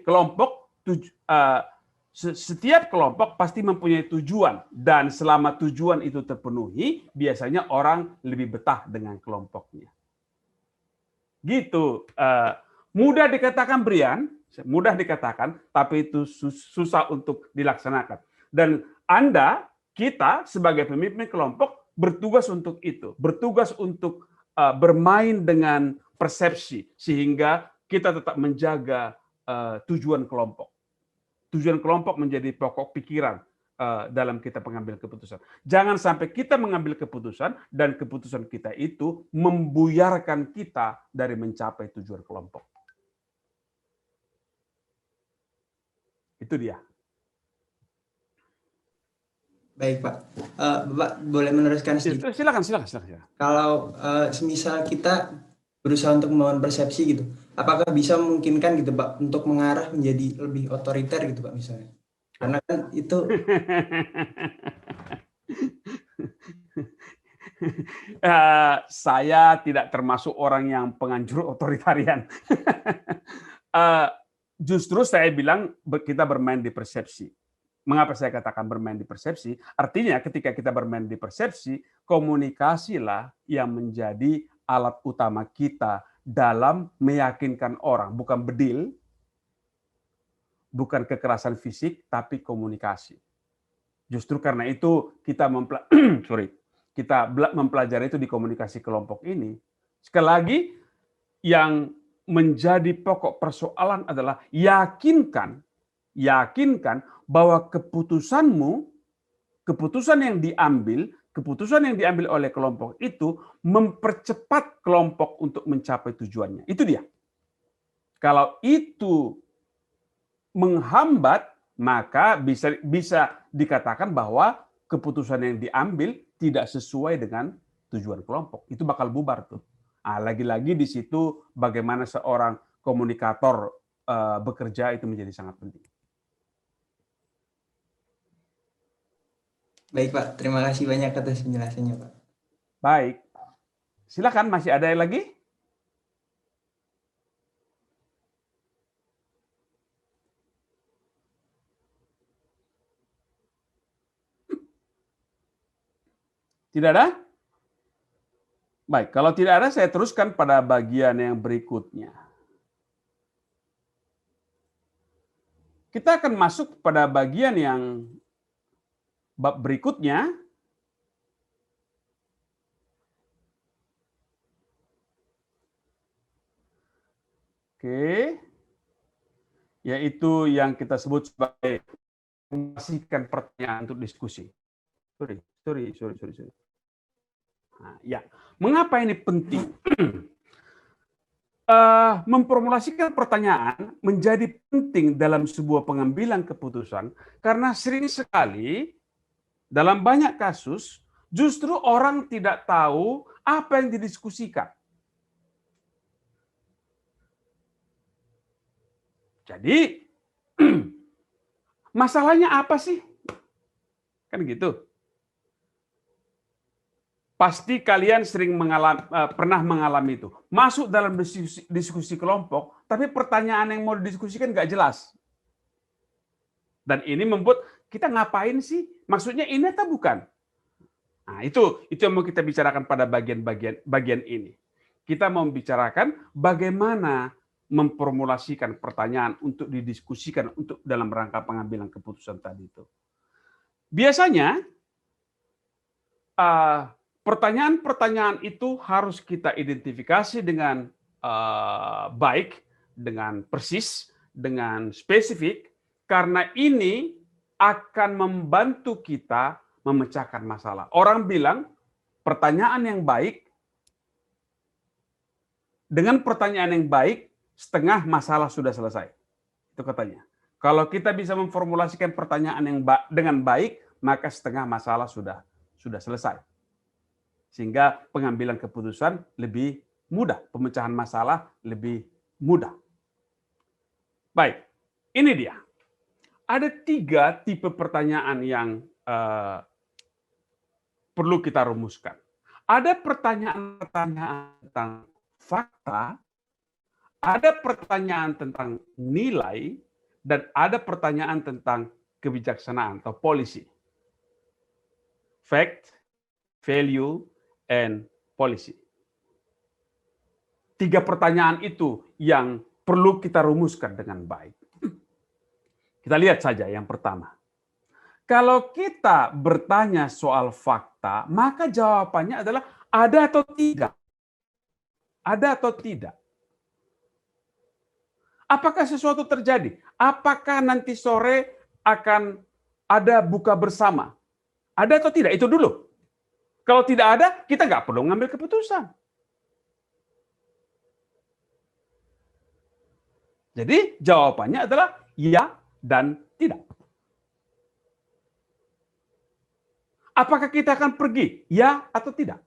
kelompok, setiap kelompok pasti mempunyai tujuan, dan selama tujuan itu terpenuhi, biasanya orang lebih betah dengan kelompoknya. Gitu. Mudah dikatakan, Brian, mudah dikatakan, tapi itu susah untuk dilaksanakan. Dan kita sebagai pemimpin kelompok bertugas untuk itu, bertugas untuk bermain dengan persepsi sehingga kita tetap menjaga tujuan kelompok. Tujuan kelompok menjadi pokok pikiran dalam kita mengambil keputusan. Jangan sampai kita mengambil keputusan dan keputusan kita itu membuyarkan kita dari mencapai tujuan kelompok. Itu dia. Baik, Pak. Bapak boleh meneruskan sedikit? Silakan. Kalau semisal kita berusaha untuk membangun persepsi gitu, apakah bisa memungkinkan gitu, Pak, untuk mengarah menjadi lebih otoriter gitu, Pak, misalnya? Karena kan itu saya tidak termasuk orang yang penganjur otoritarian. Justru saya bilang kita bermain di persepsi. Mengapa saya katakan bermain di persepsi? Artinya ketika kita bermain di persepsi, komunikasilah yang menjadi alat utama kita dalam meyakinkan orang. Bukan bedil, bukan kekerasan fisik, tapi komunikasi. Justru karena itu kita mempelajari itu di komunikasi kelompok ini. Sekali lagi, yang menjadi pokok persoalan adalah yakinkan bahwa keputusan yang diambil oleh kelompok itu mempercepat kelompok untuk mencapai tujuannya. Itu dia. Kalau itu menghambat, maka bisa dikatakan bahwa keputusan yang diambil tidak sesuai dengan tujuan kelompok. Itu bakal bubar tuh. Lagi-lagi di situ bagaimana seorang komunikator bekerja itu menjadi sangat penting. Baik, Pak. Terima kasih banyak atas penjelasannya, Pak. Baik. Silakan, masih ada yang lagi? Tidak ada? Baik, kalau tidak ada saya teruskan pada bagian yang berikutnya. Kita akan masuk pada bagian yang bab berikutnya. Oke. Yaitu yang kita sebut sebagai mengasihkan pertanyaan untuk diskusi. Sorry. Nah, ya, mengapa ini penting? Memformulasikan pertanyaan menjadi penting dalam sebuah pengambilan keputusan karena sering sekali dalam banyak kasus justru orang tidak tahu apa yang didiskusikan. Jadi masalahnya apa sih? Kan gitu. Pasti kalian pernah mengalami itu. Masuk dalam diskusi kelompok, tapi pertanyaan yang mau didiskusikan nggak jelas. Dan ini membuat kita ngapain sih? Maksudnya ini atau bukan? Nah, itu yang mau kita bicarakan pada bagian ini. Kita mau membicarakan bagaimana memformulasikan pertanyaan untuk didiskusikan untuk dalam rangka pengambilan keputusan tadi itu. Biasanya pertanyaan-pertanyaan itu harus kita identifikasi dengan baik, dengan persis, dengan spesifik, karena ini akan membantu kita memecahkan masalah. Orang bilang pertanyaan yang baik, dengan pertanyaan yang baik, setengah masalah sudah selesai. Itu katanya. Kalau kita bisa memformulasikan pertanyaan yang dengan baik, maka setengah masalah sudah selesai. Sehingga pengambilan keputusan lebih mudah, pemecahan masalah lebih mudah. Baik, ini dia. Ada 3 tipe pertanyaan yang perlu kita rumuskan. Ada pertanyaan-pertanyaan tentang fakta, ada pertanyaan tentang nilai, dan ada pertanyaan tentang kebijaksanaan atau policy. Fact, value, and policy. 3 pertanyaan itu yang perlu kita rumuskan dengan baik. Kita lihat saja yang pertama. Kalau kita bertanya soal fakta, maka jawabannya adalah ada atau tidak. Ada atau tidak. Apakah sesuatu terjadi? Apakah nanti sore akan ada buka bersama? Ada atau tidak? Itu dulu. Kalau tidak ada, kita nggak perlu ngambil keputusan. Jadi jawabannya adalah ya dan tidak. Apakah kita akan pergi? Ya atau tidak?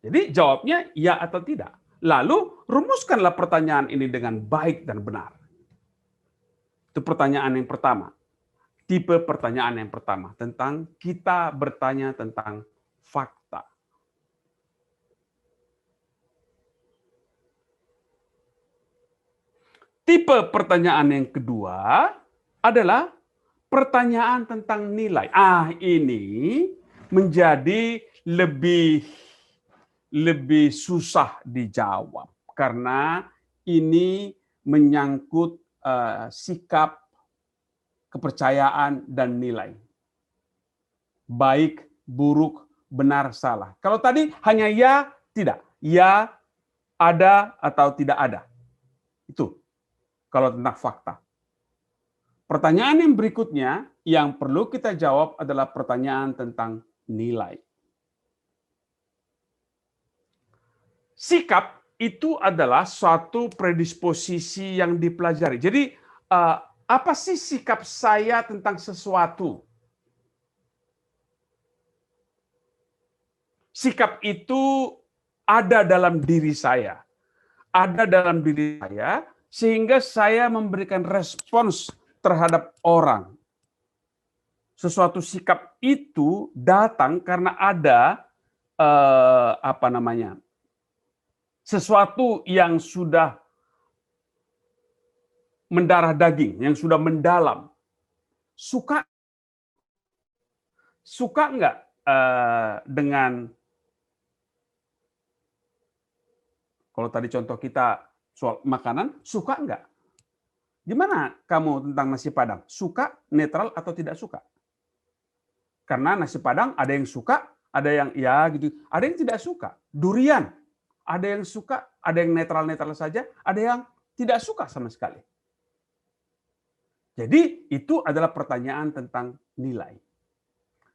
Jadi jawabnya ya atau tidak. Lalu rumuskanlah pertanyaan ini dengan baik dan benar. Itu pertanyaan yang pertama. Tipe pertanyaan yang pertama tentang kita bertanya tentang fakta. Tipe pertanyaan yang kedua adalah pertanyaan tentang nilai. Ini menjadi lebih susah dijawab karena ini menyangkut sikap, kepercayaan, dan nilai. Baik, buruk, benar, salah. Kalau tadi hanya ya, tidak. Ya, ada, atau tidak ada. Itu kalau tentang fakta. Pertanyaan yang berikutnya yang perlu kita jawab adalah pertanyaan tentang nilai. Sikap itu adalah suatu predisposisi yang dipelajari. Jadi, apa sih sikap saya tentang sesuatu? Sikap itu ada dalam diri saya. Ada dalam diri saya, sehingga saya memberikan respons terhadap orang. Sesuatu sikap itu datang karena ada sesuatu yang sudah mendarah daging, yang sudah mendalam. Suka nggak dengan, kalau tadi contoh kita soal makanan, suka nggak? Gimana kamu tentang nasi Padang? Suka, netral, atau tidak suka? Karena nasi Padang ada yang suka, ada yang ya gitu, ada yang tidak suka. Durian, ada yang suka, ada yang netral-netral saja, ada yang tidak suka sama sekali. Jadi itu adalah pertanyaan tentang nilai.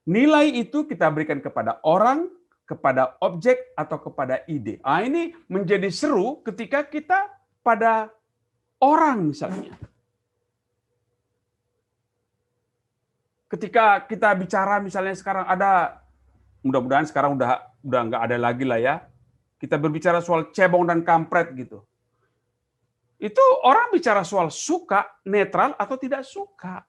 Nilai itu kita berikan kepada orang kepada objek atau kepada ide. Ini menjadi seru ketika kita pada orang misalnya. Ketika kita bicara misalnya sekarang ada, mudah-mudahan sekarang udah nggak ada lagi lah ya. Kita berbicara soal cebong dan kampret gitu. Itu orang bicara soal suka, netral atau tidak suka.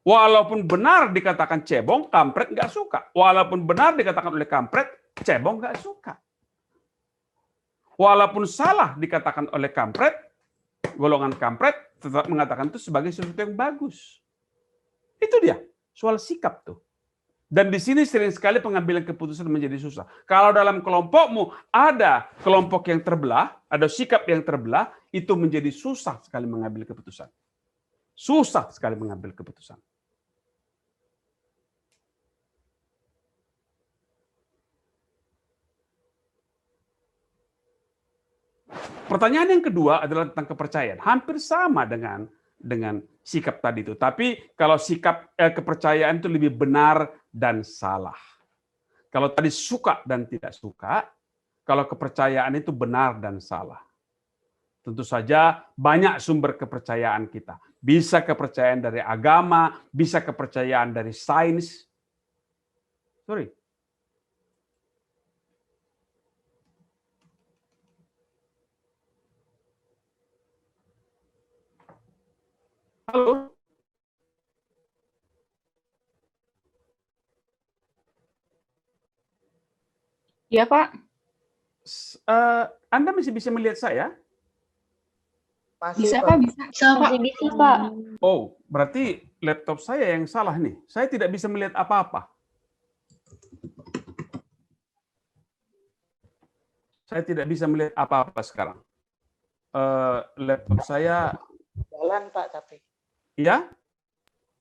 Walaupun benar dikatakan cebong, kampret nggak suka. Walaupun benar dikatakan oleh kampret, cebong nggak suka. Walaupun salah dikatakan oleh kampret, golongan kampret tetap mengatakan itu sebagai sesuatu yang bagus. Itu dia, soal sikap tuh. Dan di sini sering sekali pengambilan keputusan menjadi susah. Kalau dalam kelompokmu ada kelompok yang terbelah, ada sikap yang terbelah, itu menjadi susah sekali mengambil keputusan. Susah sekali mengambil keputusan. Pertanyaan yang kedua adalah tentang kepercayaan. Hampir sama dengan sikap tadi itu. Tapi kalau sikap kepercayaan itu lebih benar dan salah. Kalau tadi suka dan tidak suka, kalau kepercayaan itu benar dan salah. Tentu saja banyak sumber kepercayaan kita. Bisa kepercayaan dari agama, bisa kepercayaan dari sains. Sorry. Halo. Iya, Pak. Anda masih bisa melihat saya? Bisa, Pak. Bisa, Pak. Masih bisa, Pak. Oh, berarti laptop saya yang salah nih. Saya tidak bisa melihat apa-apa. Saya tidak bisa melihat apa-apa sekarang. Laptop saya... Jalan, Pak, tapi. Ya?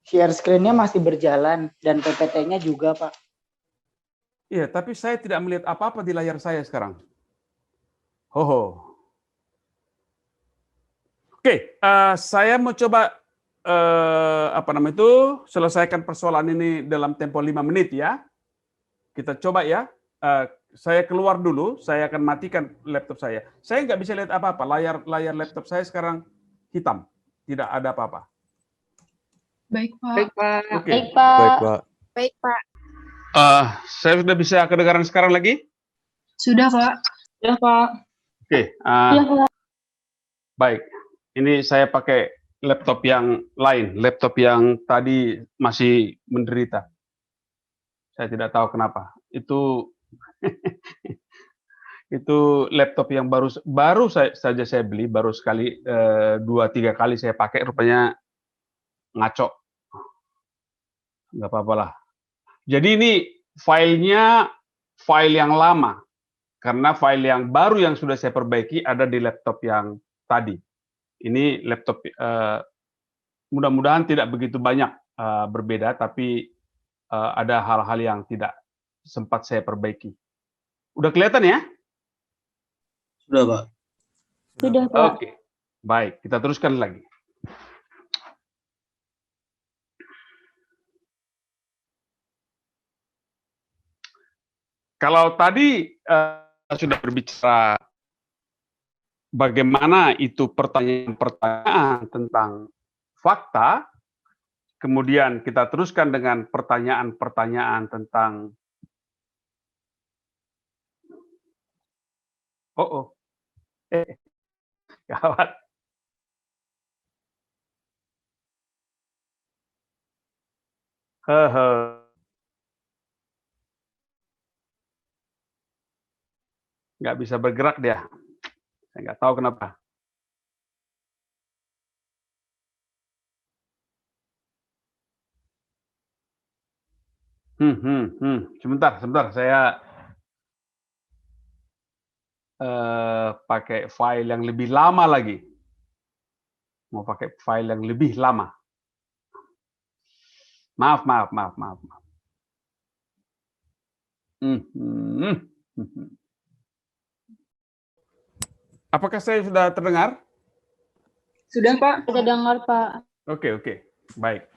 Share screen-nya masih berjalan dan PPT-nya juga, Pak. Iya, tapi saya tidak melihat apa-apa di layar saya sekarang. Hoho. Oke, saya mau coba selesaikan persoalan ini dalam tempo 5 menit ya. Kita coba ya. Saya keluar dulu, saya akan matikan laptop saya. Saya nggak bisa lihat apa-apa. Layar laptop saya sekarang hitam, tidak ada apa-apa. Baik, Pak. Baik, Pak. Oke. Baik, Pak. Baik, Pak. Baik, Pak. Saya sudah bisa kedengaran sekarang lagi? Sudah, Pak. Ya, Pak. Oke. Iya, Pak. Baik. Ini saya pakai laptop yang lain, laptop yang tadi masih menderita. Saya tidak tahu kenapa. Itu itu laptop yang baru saja saya beli, baru sekali 2-3 kali saya pakai, rupanya ngaco. Nggak apa-apa lah. Jadi ini filenya file yang lama, karena file yang baru yang sudah saya perbaiki ada di laptop yang tadi. Ini laptop mudah-mudahan tidak begitu banyak berbeda, tapi ada hal-hal yang tidak sempat saya perbaiki. Udah kelihatan ya? Sudah, Pak. Sudah, Pak. Oke, baik. Kita teruskan lagi. Kalau tadi sudah berbicara bagaimana itu pertanyaan-pertanyaan tentang fakta, kemudian kita teruskan dengan pertanyaan-pertanyaan tentang gawat. Nggak bisa bergerak dia. Saya nggak tahu kenapa. Sebentar, saya pakai file yang lebih lama lagi. Mau pakai file yang lebih lama. Maaf. Apakah saya sudah terdengar? Sudah, Pak. Kita dengar, Pak. Oke. Baik.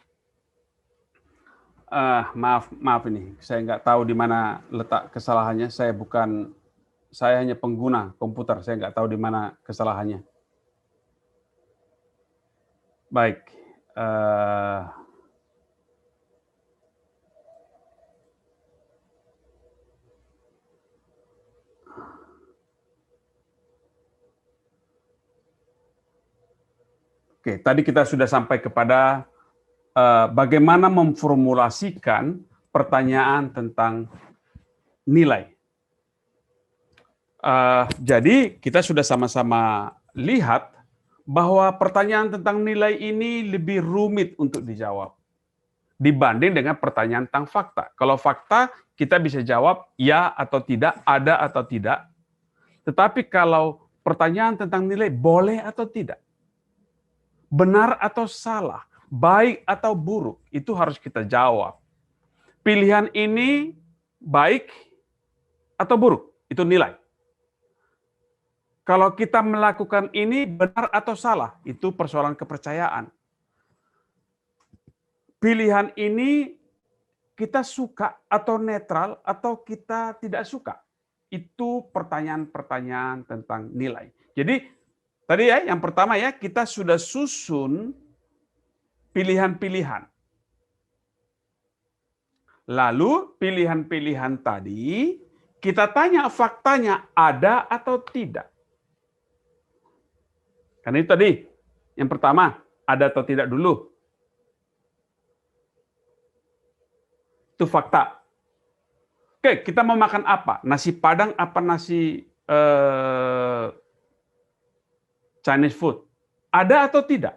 Maaf ini, saya nggak tahu di mana letak kesalahannya. Saya hanya pengguna komputer, saya nggak tahu di mana kesalahannya. Baik. Oke, tadi kita sudah sampai kepada bagaimana memformulasikan pertanyaan tentang nilai. Jadi kita sudah sama-sama lihat bahwa pertanyaan tentang nilai ini lebih rumit untuk dijawab dibanding dengan pertanyaan tentang fakta. Kalau fakta kita bisa jawab ya atau tidak, ada atau tidak. Tetapi kalau pertanyaan tentang nilai boleh atau tidak, benar atau salah, baik atau buruk, itu harus kita jawab. Pilihan ini baik atau buruk, itu nilai. Kalau kita melakukan ini benar atau salah, itu persoalan kepercayaan. Pilihan ini kita suka atau netral atau kita tidak suka. Itu pertanyaan-pertanyaan tentang nilai. Jadi tadi ya, yang pertama ya, kita sudah susun pilihan-pilihan. Lalu pilihan-pilihan tadi kita tanya faktanya ada atau tidak. Karena itu tadi, yang pertama, ada atau tidak dulu. Itu fakta. Oke, kita mau makan apa? Nasi Padang apa nasi Chinese food? Ada atau tidak?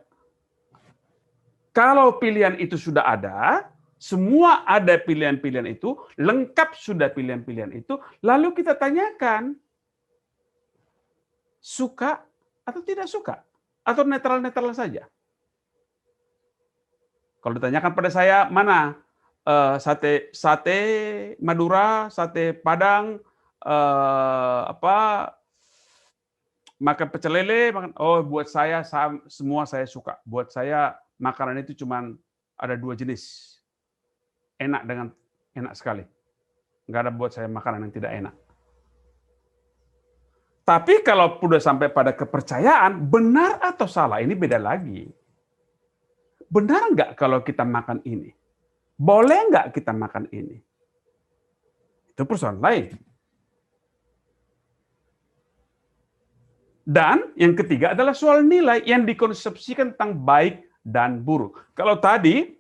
Kalau pilihan itu sudah ada, semua ada pilihan-pilihan itu, lengkap sudah pilihan-pilihan itu, lalu kita tanyakan, suka atau tidak suka? Atau netral-netral saja? Kalau ditanyakan pada saya, mana sate Madura, sate Padang, makan pecel lele, buat saya semua saya suka. Buat saya makanan itu cuma ada 2 jenis. Enak sekali. Nggak ada buat saya makanan yang tidak enak. Tapi kalau sudah sampai pada kepercayaan, benar atau salah, ini beda lagi. Benar nggak kalau kita makan ini? Boleh nggak kita makan ini? Itu persoalan lain. Dan yang ketiga adalah soal nilai yang dikonsepsikan tentang baik dan buruk. Kalau tadi,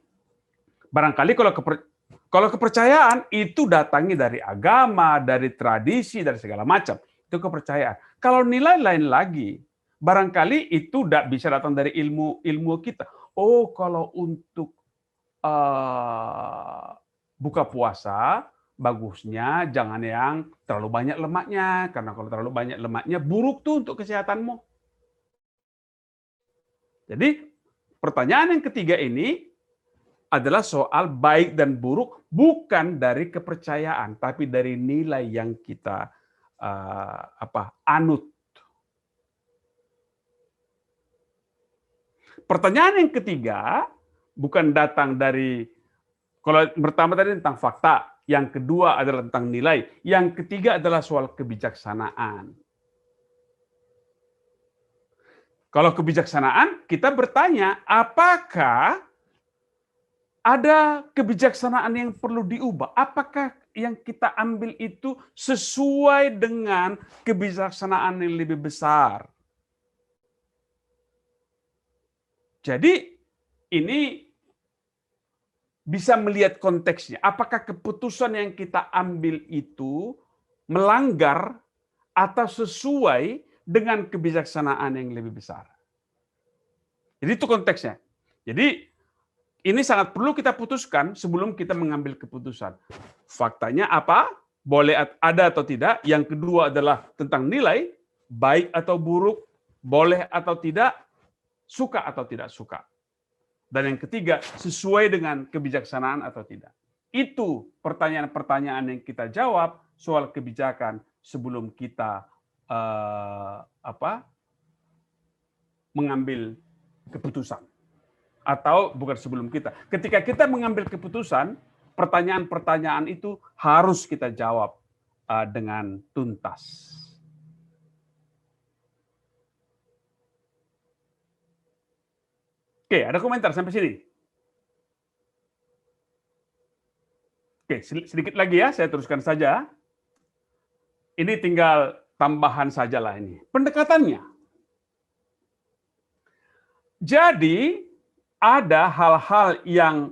barangkali kalau kepercayaan itu datangnya dari agama, dari tradisi, dari segala macam. Itu kepercayaan. Kalau nilai lain lagi, barangkali itu tidak bisa datang dari ilmu kita. Oh, kalau untuk buka puasa, bagusnya jangan yang terlalu banyak lemaknya. Karena kalau terlalu banyak lemaknya, buruk tuh untuk kesehatanmu. Jadi, pertanyaan yang ketiga ini adalah soal baik dan buruk, bukan dari kepercayaan, tapi dari nilai yang kita anut. Pertanyaan yang ketiga bukan datang dari, kalau pertama tadi tentang fakta, yang kedua adalah tentang nilai, yang ketiga adalah soal kebijaksanaan. Kalau kebijaksanaan, kita bertanya, apakah ada kebijaksanaan yang perlu diubah? Apakah yang kita ambil itu sesuai dengan kebijaksanaan yang lebih besar? Jadi ini bisa melihat konteksnya. Apakah keputusan yang kita ambil itu melanggar atau sesuai dengan kebijaksanaan yang lebih besar? Jadi itu konteksnya. Jadi ini sangat perlu kita putuskan sebelum kita mengambil keputusan. Faktanya apa? Boleh ada atau tidak? Yang kedua adalah tentang nilai, baik atau buruk, boleh atau tidak, suka atau tidak suka. Dan yang ketiga, sesuai dengan kebijaksanaan atau tidak. Itu pertanyaan-pertanyaan yang kita jawab soal kebijakan sebelum kita mengambil keputusan. Atau bukan sebelum kita. Ketika kita mengambil keputusan, pertanyaan-pertanyaan itu harus kita jawab dengan tuntas. Oke, ada komentar sampai sini? Oke, sedikit lagi ya, saya teruskan saja. Ini tinggal tambahan sajalah ini. Pendekatannya. Jadi, ada hal-hal yang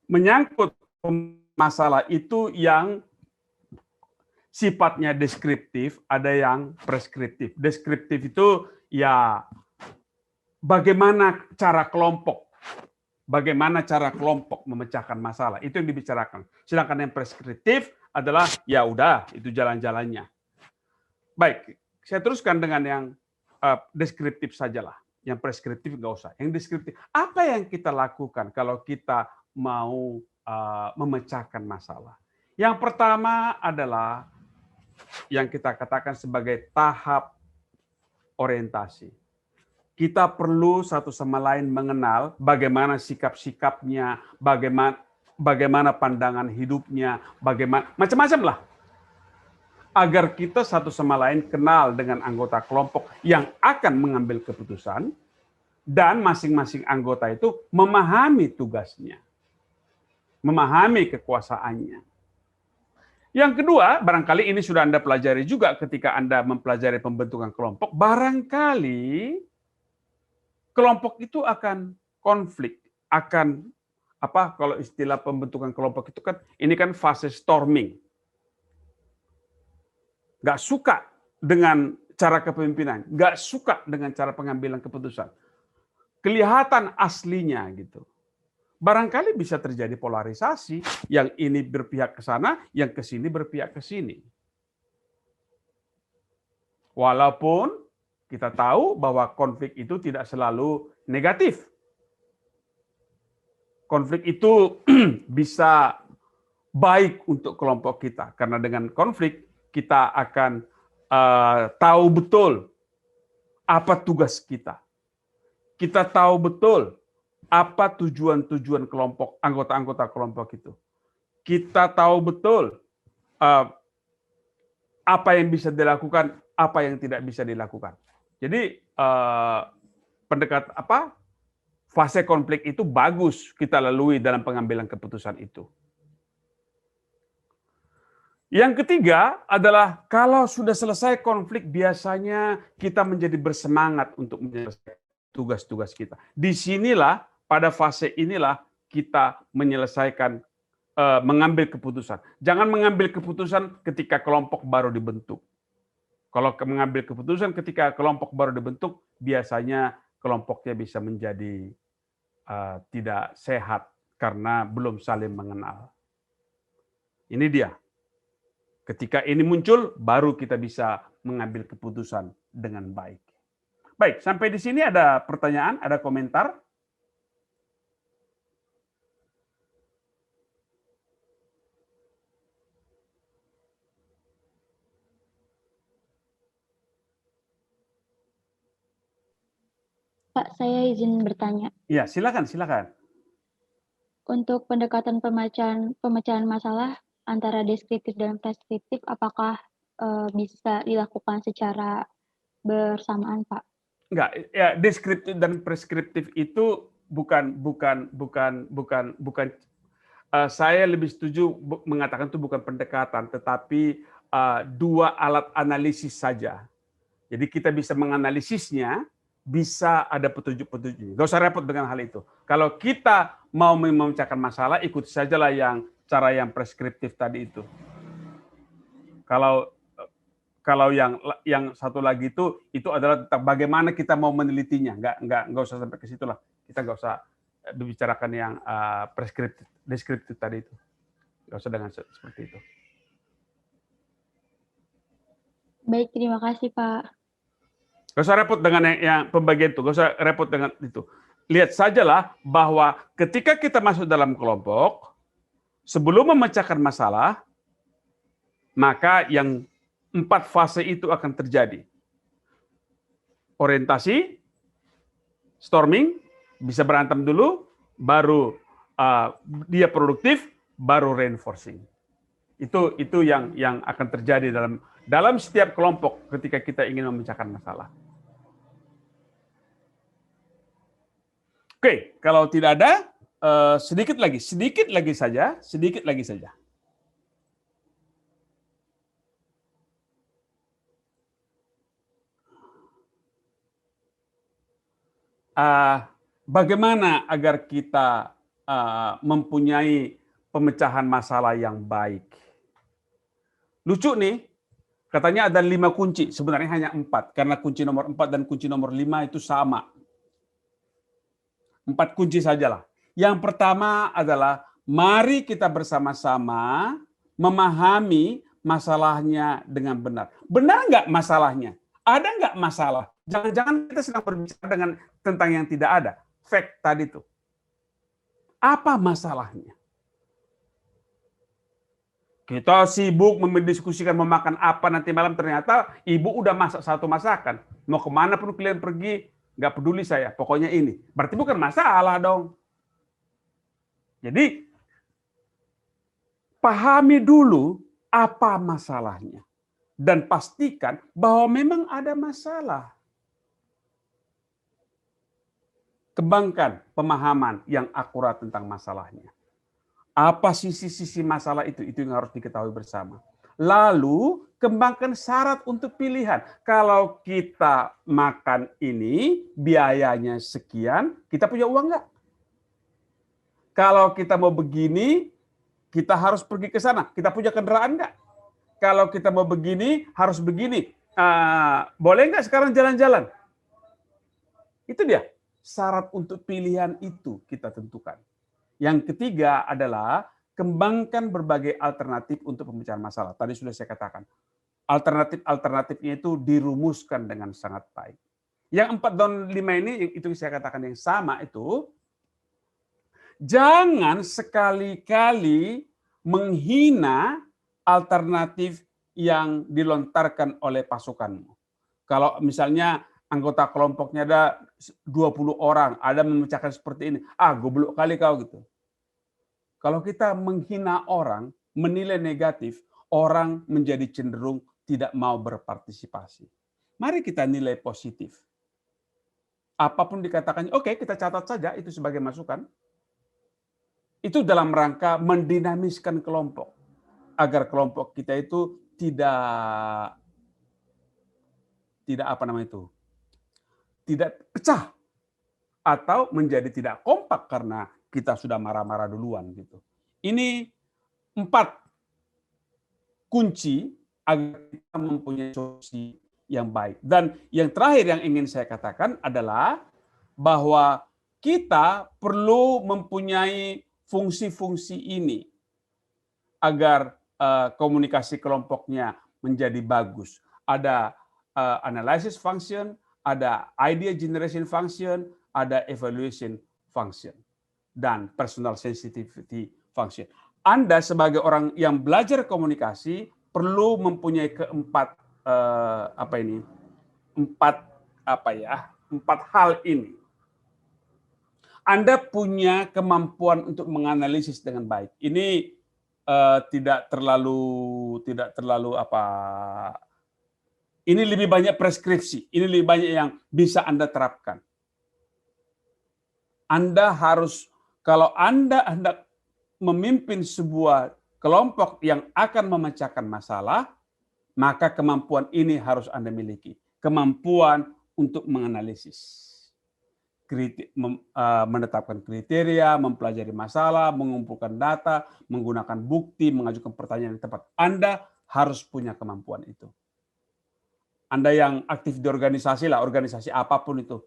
menyangkut masalah itu yang sifatnya deskriptif, ada yang preskriptif. Deskriptif itu ya bagaimana cara kelompok memecahkan masalah, itu yang dibicarakan. Sedangkan yang preskriptif adalah ya udah, itu jalan-jalannya. Baik, saya teruskan dengan yang deskriptif sajalah. Yang preskriptif nggak usah. Yang deskriptif, apa yang kita lakukan kalau kita mau memecahkan masalah? Yang pertama adalah yang kita katakan sebagai tahap orientasi. Kita perlu satu sama lain mengenal bagaimana sikap-sikapnya, bagaimana pandangan hidupnya, bagaimana macam-macam lah. Agar kita satu sama lain kenal dengan anggota kelompok yang akan mengambil keputusan, dan masing-masing anggota itu memahami tugasnya, memahami kekuasaannya. Yang kedua, barangkali ini sudah Anda pelajari juga ketika Anda mempelajari pembentukan kelompok, barangkali kelompok itu akan konflik, akan apa kalau istilah pembentukan kelompok itu kan ini kan fase storming. Nggak suka dengan cara kepemimpinan, nggak suka dengan cara pengambilan keputusan. Kelihatan aslinya gitu. Barangkali bisa terjadi polarisasi, yang ini berpihak ke sana, yang ke sini berpihak ke sini. Walaupun kita tahu bahwa konflik itu tidak selalu negatif. Konflik itu bisa baik untuk kelompok kita, karena dengan konflik kita akan tahu betul apa tugas kita. Kita tahu betul apa tujuan-tujuan kelompok, anggota-anggota kelompok itu. Kita tahu betul apa yang bisa dilakukan, apa yang tidak bisa dilakukan. Jadi fase konflik itu bagus kita lalui dalam pengambilan keputusan itu. Yang ketiga adalah kalau sudah selesai konflik, biasanya kita menjadi bersemangat untuk menyelesaikan tugas-tugas kita. Disinilah, pada fase inilah kita menyelesaikan, mengambil keputusan. Jangan mengambil keputusan ketika kelompok baru dibentuk. Kalau mengambil keputusan ketika kelompok baru dibentuk, biasanya kelompoknya bisa menjadi tidak sehat karena belum saling mengenal. Ini dia. Ketika ini muncul, baru kita bisa mengambil keputusan dengan baik. Baik, sampai di sini ada pertanyaan, ada komentar? Pak, saya izin bertanya. Ya, silakan. Untuk pendekatan pemecahan masalah antara deskriptif dan preskriptif, apakah bisa dilakukan secara bersamaan, Pak? Enggak, ya deskriptif dan preskriptif itu bukan saya lebih setuju mengatakan itu bukan pendekatan, tetapi dua alat analisis saja. Jadi kita bisa menganalisisnya, bisa ada petunjuk-petunjuk. Gak usah repot dengan hal itu. Kalau kita mau memecahkan masalah, ikut sajalah cara yang preskriptif tadi itu. Kalau yang satu lagi itu adalah tentang bagaimana kita mau menelitinya. Nggak usah sampai ke situ lah. Kita nggak usah membicarakan yang preskriptif, deskriptif tadi itu. Nggak usah dengan seperti itu. Baik, terima kasih, Pak. Nggak usah repot dengan yang pembagian itu. Nggak usah repot dengan itu. Lihat sajalah bahwa ketika kita masuk dalam kelompok, sebelum memecahkan masalah, maka yang 4 fase itu akan terjadi. Orientasi, storming, bisa berantem dulu, baru dia produktif, baru reinforcing. Itu yang akan terjadi dalam setiap kelompok ketika kita ingin memecahkan masalah. Oke, kalau tidak ada, sedikit lagi saja. Bagaimana agar kita mempunyai pemecahan masalah yang baik? Lucu nih, katanya ada 5 kunci, sebenarnya hanya 4, karena kunci nomor 4 dan kunci nomor 5 itu sama. 4 kunci sajalah. Yang pertama adalah, mari kita bersama-sama memahami masalahnya dengan benar. Benar nggak masalahnya? Ada nggak masalah? Jangan-jangan kita sedang berbicara tentang yang tidak ada. Fact tadi itu. Apa masalahnya? Kita sibuk mendiskusikan mau makan apa nanti malam, ternyata ibu udah masak satu masakan. Mau kemana pun kalian pergi, nggak peduli saya, pokoknya ini. Berarti bukan masalah dong. Jadi, pahami dulu apa masalahnya. Dan pastikan bahwa memang ada masalah. Kembangkan pemahaman yang akurat tentang masalahnya. Apa sisi-sisi masalah itu yang harus diketahui bersama. Lalu kembangkan syarat untuk pilihan. Kalau kita makan ini biayanya sekian, kita punya uang nggak? Kalau kita mau begini, kita harus pergi ke sana. Kita punya kendaraan nggak? Kalau kita mau begini, harus begini. Boleh nggak sekarang jalan-jalan? Itu dia. Syarat untuk pilihan itu kita tentukan. Yang ketiga adalah kembangkan berbagai alternatif untuk pemecahan masalah. Tadi sudah saya katakan. Alternatif-alternatifnya itu dirumuskan dengan sangat baik. Yang 4 dan 5 ini, itu saya katakan yang sama itu, jangan sekali-kali menghina alternatif yang dilontarkan oleh pasukanmu. Kalau misalnya anggota kelompoknya ada 20 orang, ada memecahkan seperti ini. Goblok kali kau gitu. Kalau kita menghina orang, menilai negatif, orang menjadi cenderung tidak mau berpartisipasi. Mari kita nilai positif. Apapun dikatakannya, oke, kita catat saja itu sebagai masukan. Itu dalam rangka mendinamiskan kelompok. Agar kelompok kita itu tidak pecah atau menjadi tidak kompak karena kita sudah marah-marah duluan gitu. Ini 4 kunci agar kita mempunyai solusi yang baik. Dan yang terakhir yang ingin saya katakan adalah bahwa kita perlu mempunyai fungsi-fungsi ini agar komunikasi kelompoknya menjadi bagus. Ada analysis function, ada idea generation function, ada evaluation function, dan personal sensitivity function. Anda sebagai orang yang belajar komunikasi perlu mempunyai keempat empat hal ini. Anda punya kemampuan untuk menganalisis dengan baik. Ini tidak terlalu ini lebih banyak preskripsi, ini lebih banyak yang bisa Anda terapkan. Anda harus, kalau Anda hendak memimpin sebuah kelompok yang akan memecahkan masalah, maka kemampuan ini harus Anda miliki. Kemampuan untuk menganalisis, menetapkan kriteria, mempelajari masalah, mengumpulkan data, menggunakan bukti, mengajukan pertanyaan yang tepat. Anda harus punya kemampuan itu. Anda yang aktif di organisasi lah, organisasi apapun itu.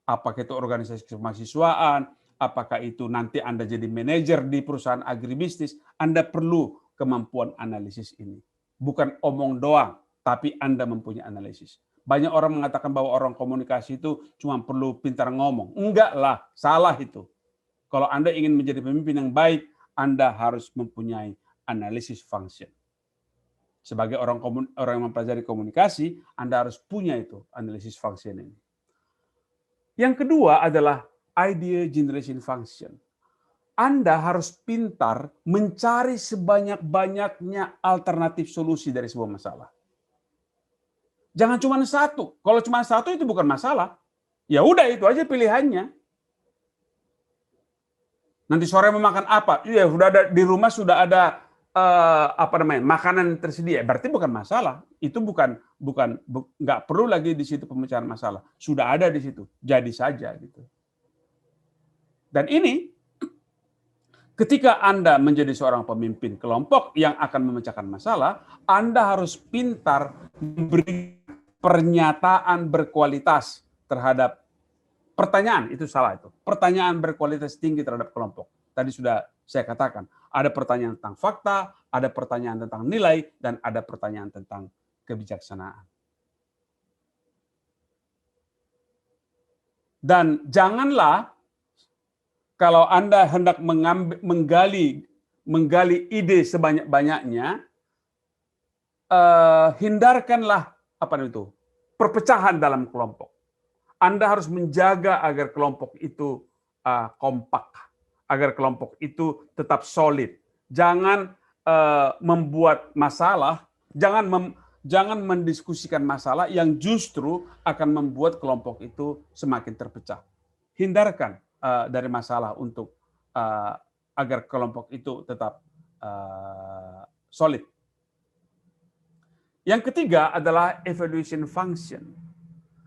Apakah itu organisasi kemahasiswaan, apakah itu nanti Anda jadi manajer di perusahaan agribisnis, Anda perlu kemampuan analisis ini. Bukan omong doang, tapi Anda mempunyai analisis. Banyak orang mengatakan bahwa orang komunikasi itu cuma perlu pintar ngomong. Enggak lah, salah itu. Kalau Anda ingin menjadi pemimpin yang baik, Anda harus mempunyai analisis function. Sebagai orang yang mempelajari komunikasi, Anda harus punya itu, analisis function ini. Yang kedua adalah idea generation function. Anda harus pintar mencari sebanyak-banyaknya alternatif solusi dari sebuah masalah. Jangan cuma satu. Kalau cuma satu itu bukan masalah. Ya udah itu aja pilihannya. Nanti sore mau makan apa? Ya sudah ada di rumah, sudah ada makanan tersedia. Berarti bukan masalah. Itu nggak perlu lagi di situ pemecahan masalah. Sudah ada di situ. Jadi saja gitu. Dan ini ketika Anda menjadi seorang pemimpin kelompok yang akan memecahkan masalah, Anda harus pintar memberi pernyataan berkualitas terhadap pertanyaan. Itu salah itu. Pertanyaan berkualitas tinggi terhadap kelompok. Tadi sudah saya katakan, ada pertanyaan tentang fakta, ada pertanyaan tentang nilai, dan ada pertanyaan tentang kebijaksanaan. Dan janganlah kalau Anda hendak menggali ide sebanyak-banyaknya, hindarkanlah perpecahan dalam kelompok. Anda harus menjaga agar kelompok itu kompak, agar kelompok itu tetap solid. Jangan membuat masalah, jangan mendiskusikan masalah yang justru akan membuat kelompok itu semakin terpecah. Hindarkan dari masalah untuk agar kelompok itu tetap solid. Yang ketiga adalah evaluation function.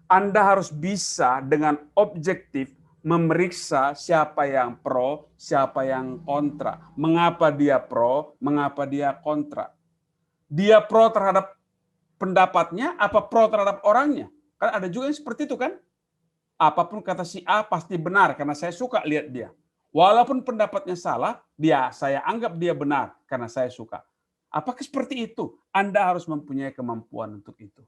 Anda harus bisa dengan objektif memeriksa siapa yang pro, siapa yang kontra. Mengapa dia pro, mengapa dia kontra. Dia pro terhadap pendapatnya, apa pro terhadap orangnya. Kan ada juga yang seperti itu kan. Apapun kata si A pasti benar karena saya suka lihat dia. Walaupun pendapatnya salah, saya anggap dia benar karena saya suka. Apakah seperti itu? Anda harus mempunyai kemampuan untuk itu.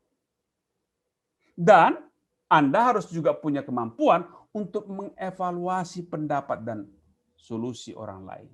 Dan Anda harus juga punya kemampuan untuk mengevaluasi pendapat dan solusi orang lain.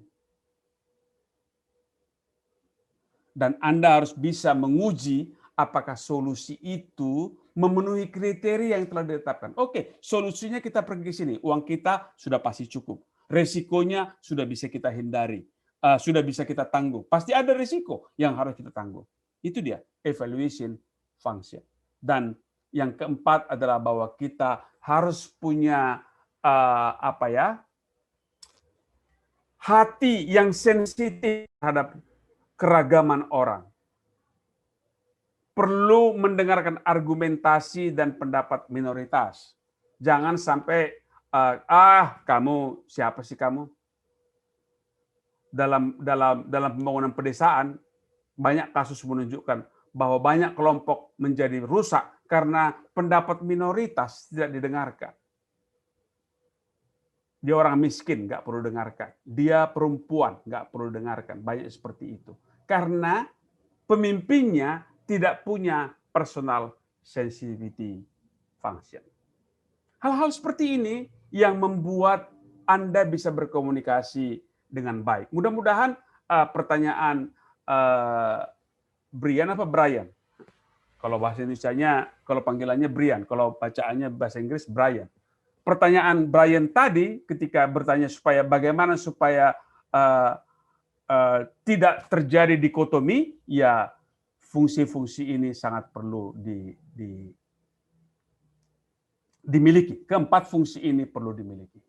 Dan Anda harus bisa menguji apakah solusi itu memenuhi kriteria yang telah ditetapkan. Oke, solusinya kita pergi ke sini, uang kita sudah pasti cukup. Resikonya sudah bisa kita hindari, sudah bisa kita tanggung. Pasti ada resiko yang harus kita tanggung. Itu dia, evaluation function. Dan yang keempat adalah bahwa kita harus punya hati yang sensitif terhadap keragaman orang. Perlu mendengarkan argumentasi dan pendapat minoritas. Jangan sampai kamu siapa sih kamu? Dalam pembangunan pedesaan banyak kasus menunjukkan bahwa banyak kelompok menjadi rusak karena pendapat minoritas tidak didengarkan. Dia orang miskin, nggak perlu dengarkan. Dia perempuan, nggak perlu dengarkan. Banyak seperti itu. Karena pemimpinnya tidak punya personal sensitivity function. Hal-hal seperti ini yang membuat Anda bisa berkomunikasi dengan baik. Mudah-mudahan pertanyaan Brian apa Brian? Kalau bahasa Indonesianya, kalau panggilannya Brian, kalau bacaannya bahasa Inggris Brian. Pertanyaan Brian tadi ketika bertanya bagaimana supaya tidak terjadi dikotomi, ya fungsi-fungsi ini sangat perlu dimiliki. Keempat fungsi ini perlu dimiliki.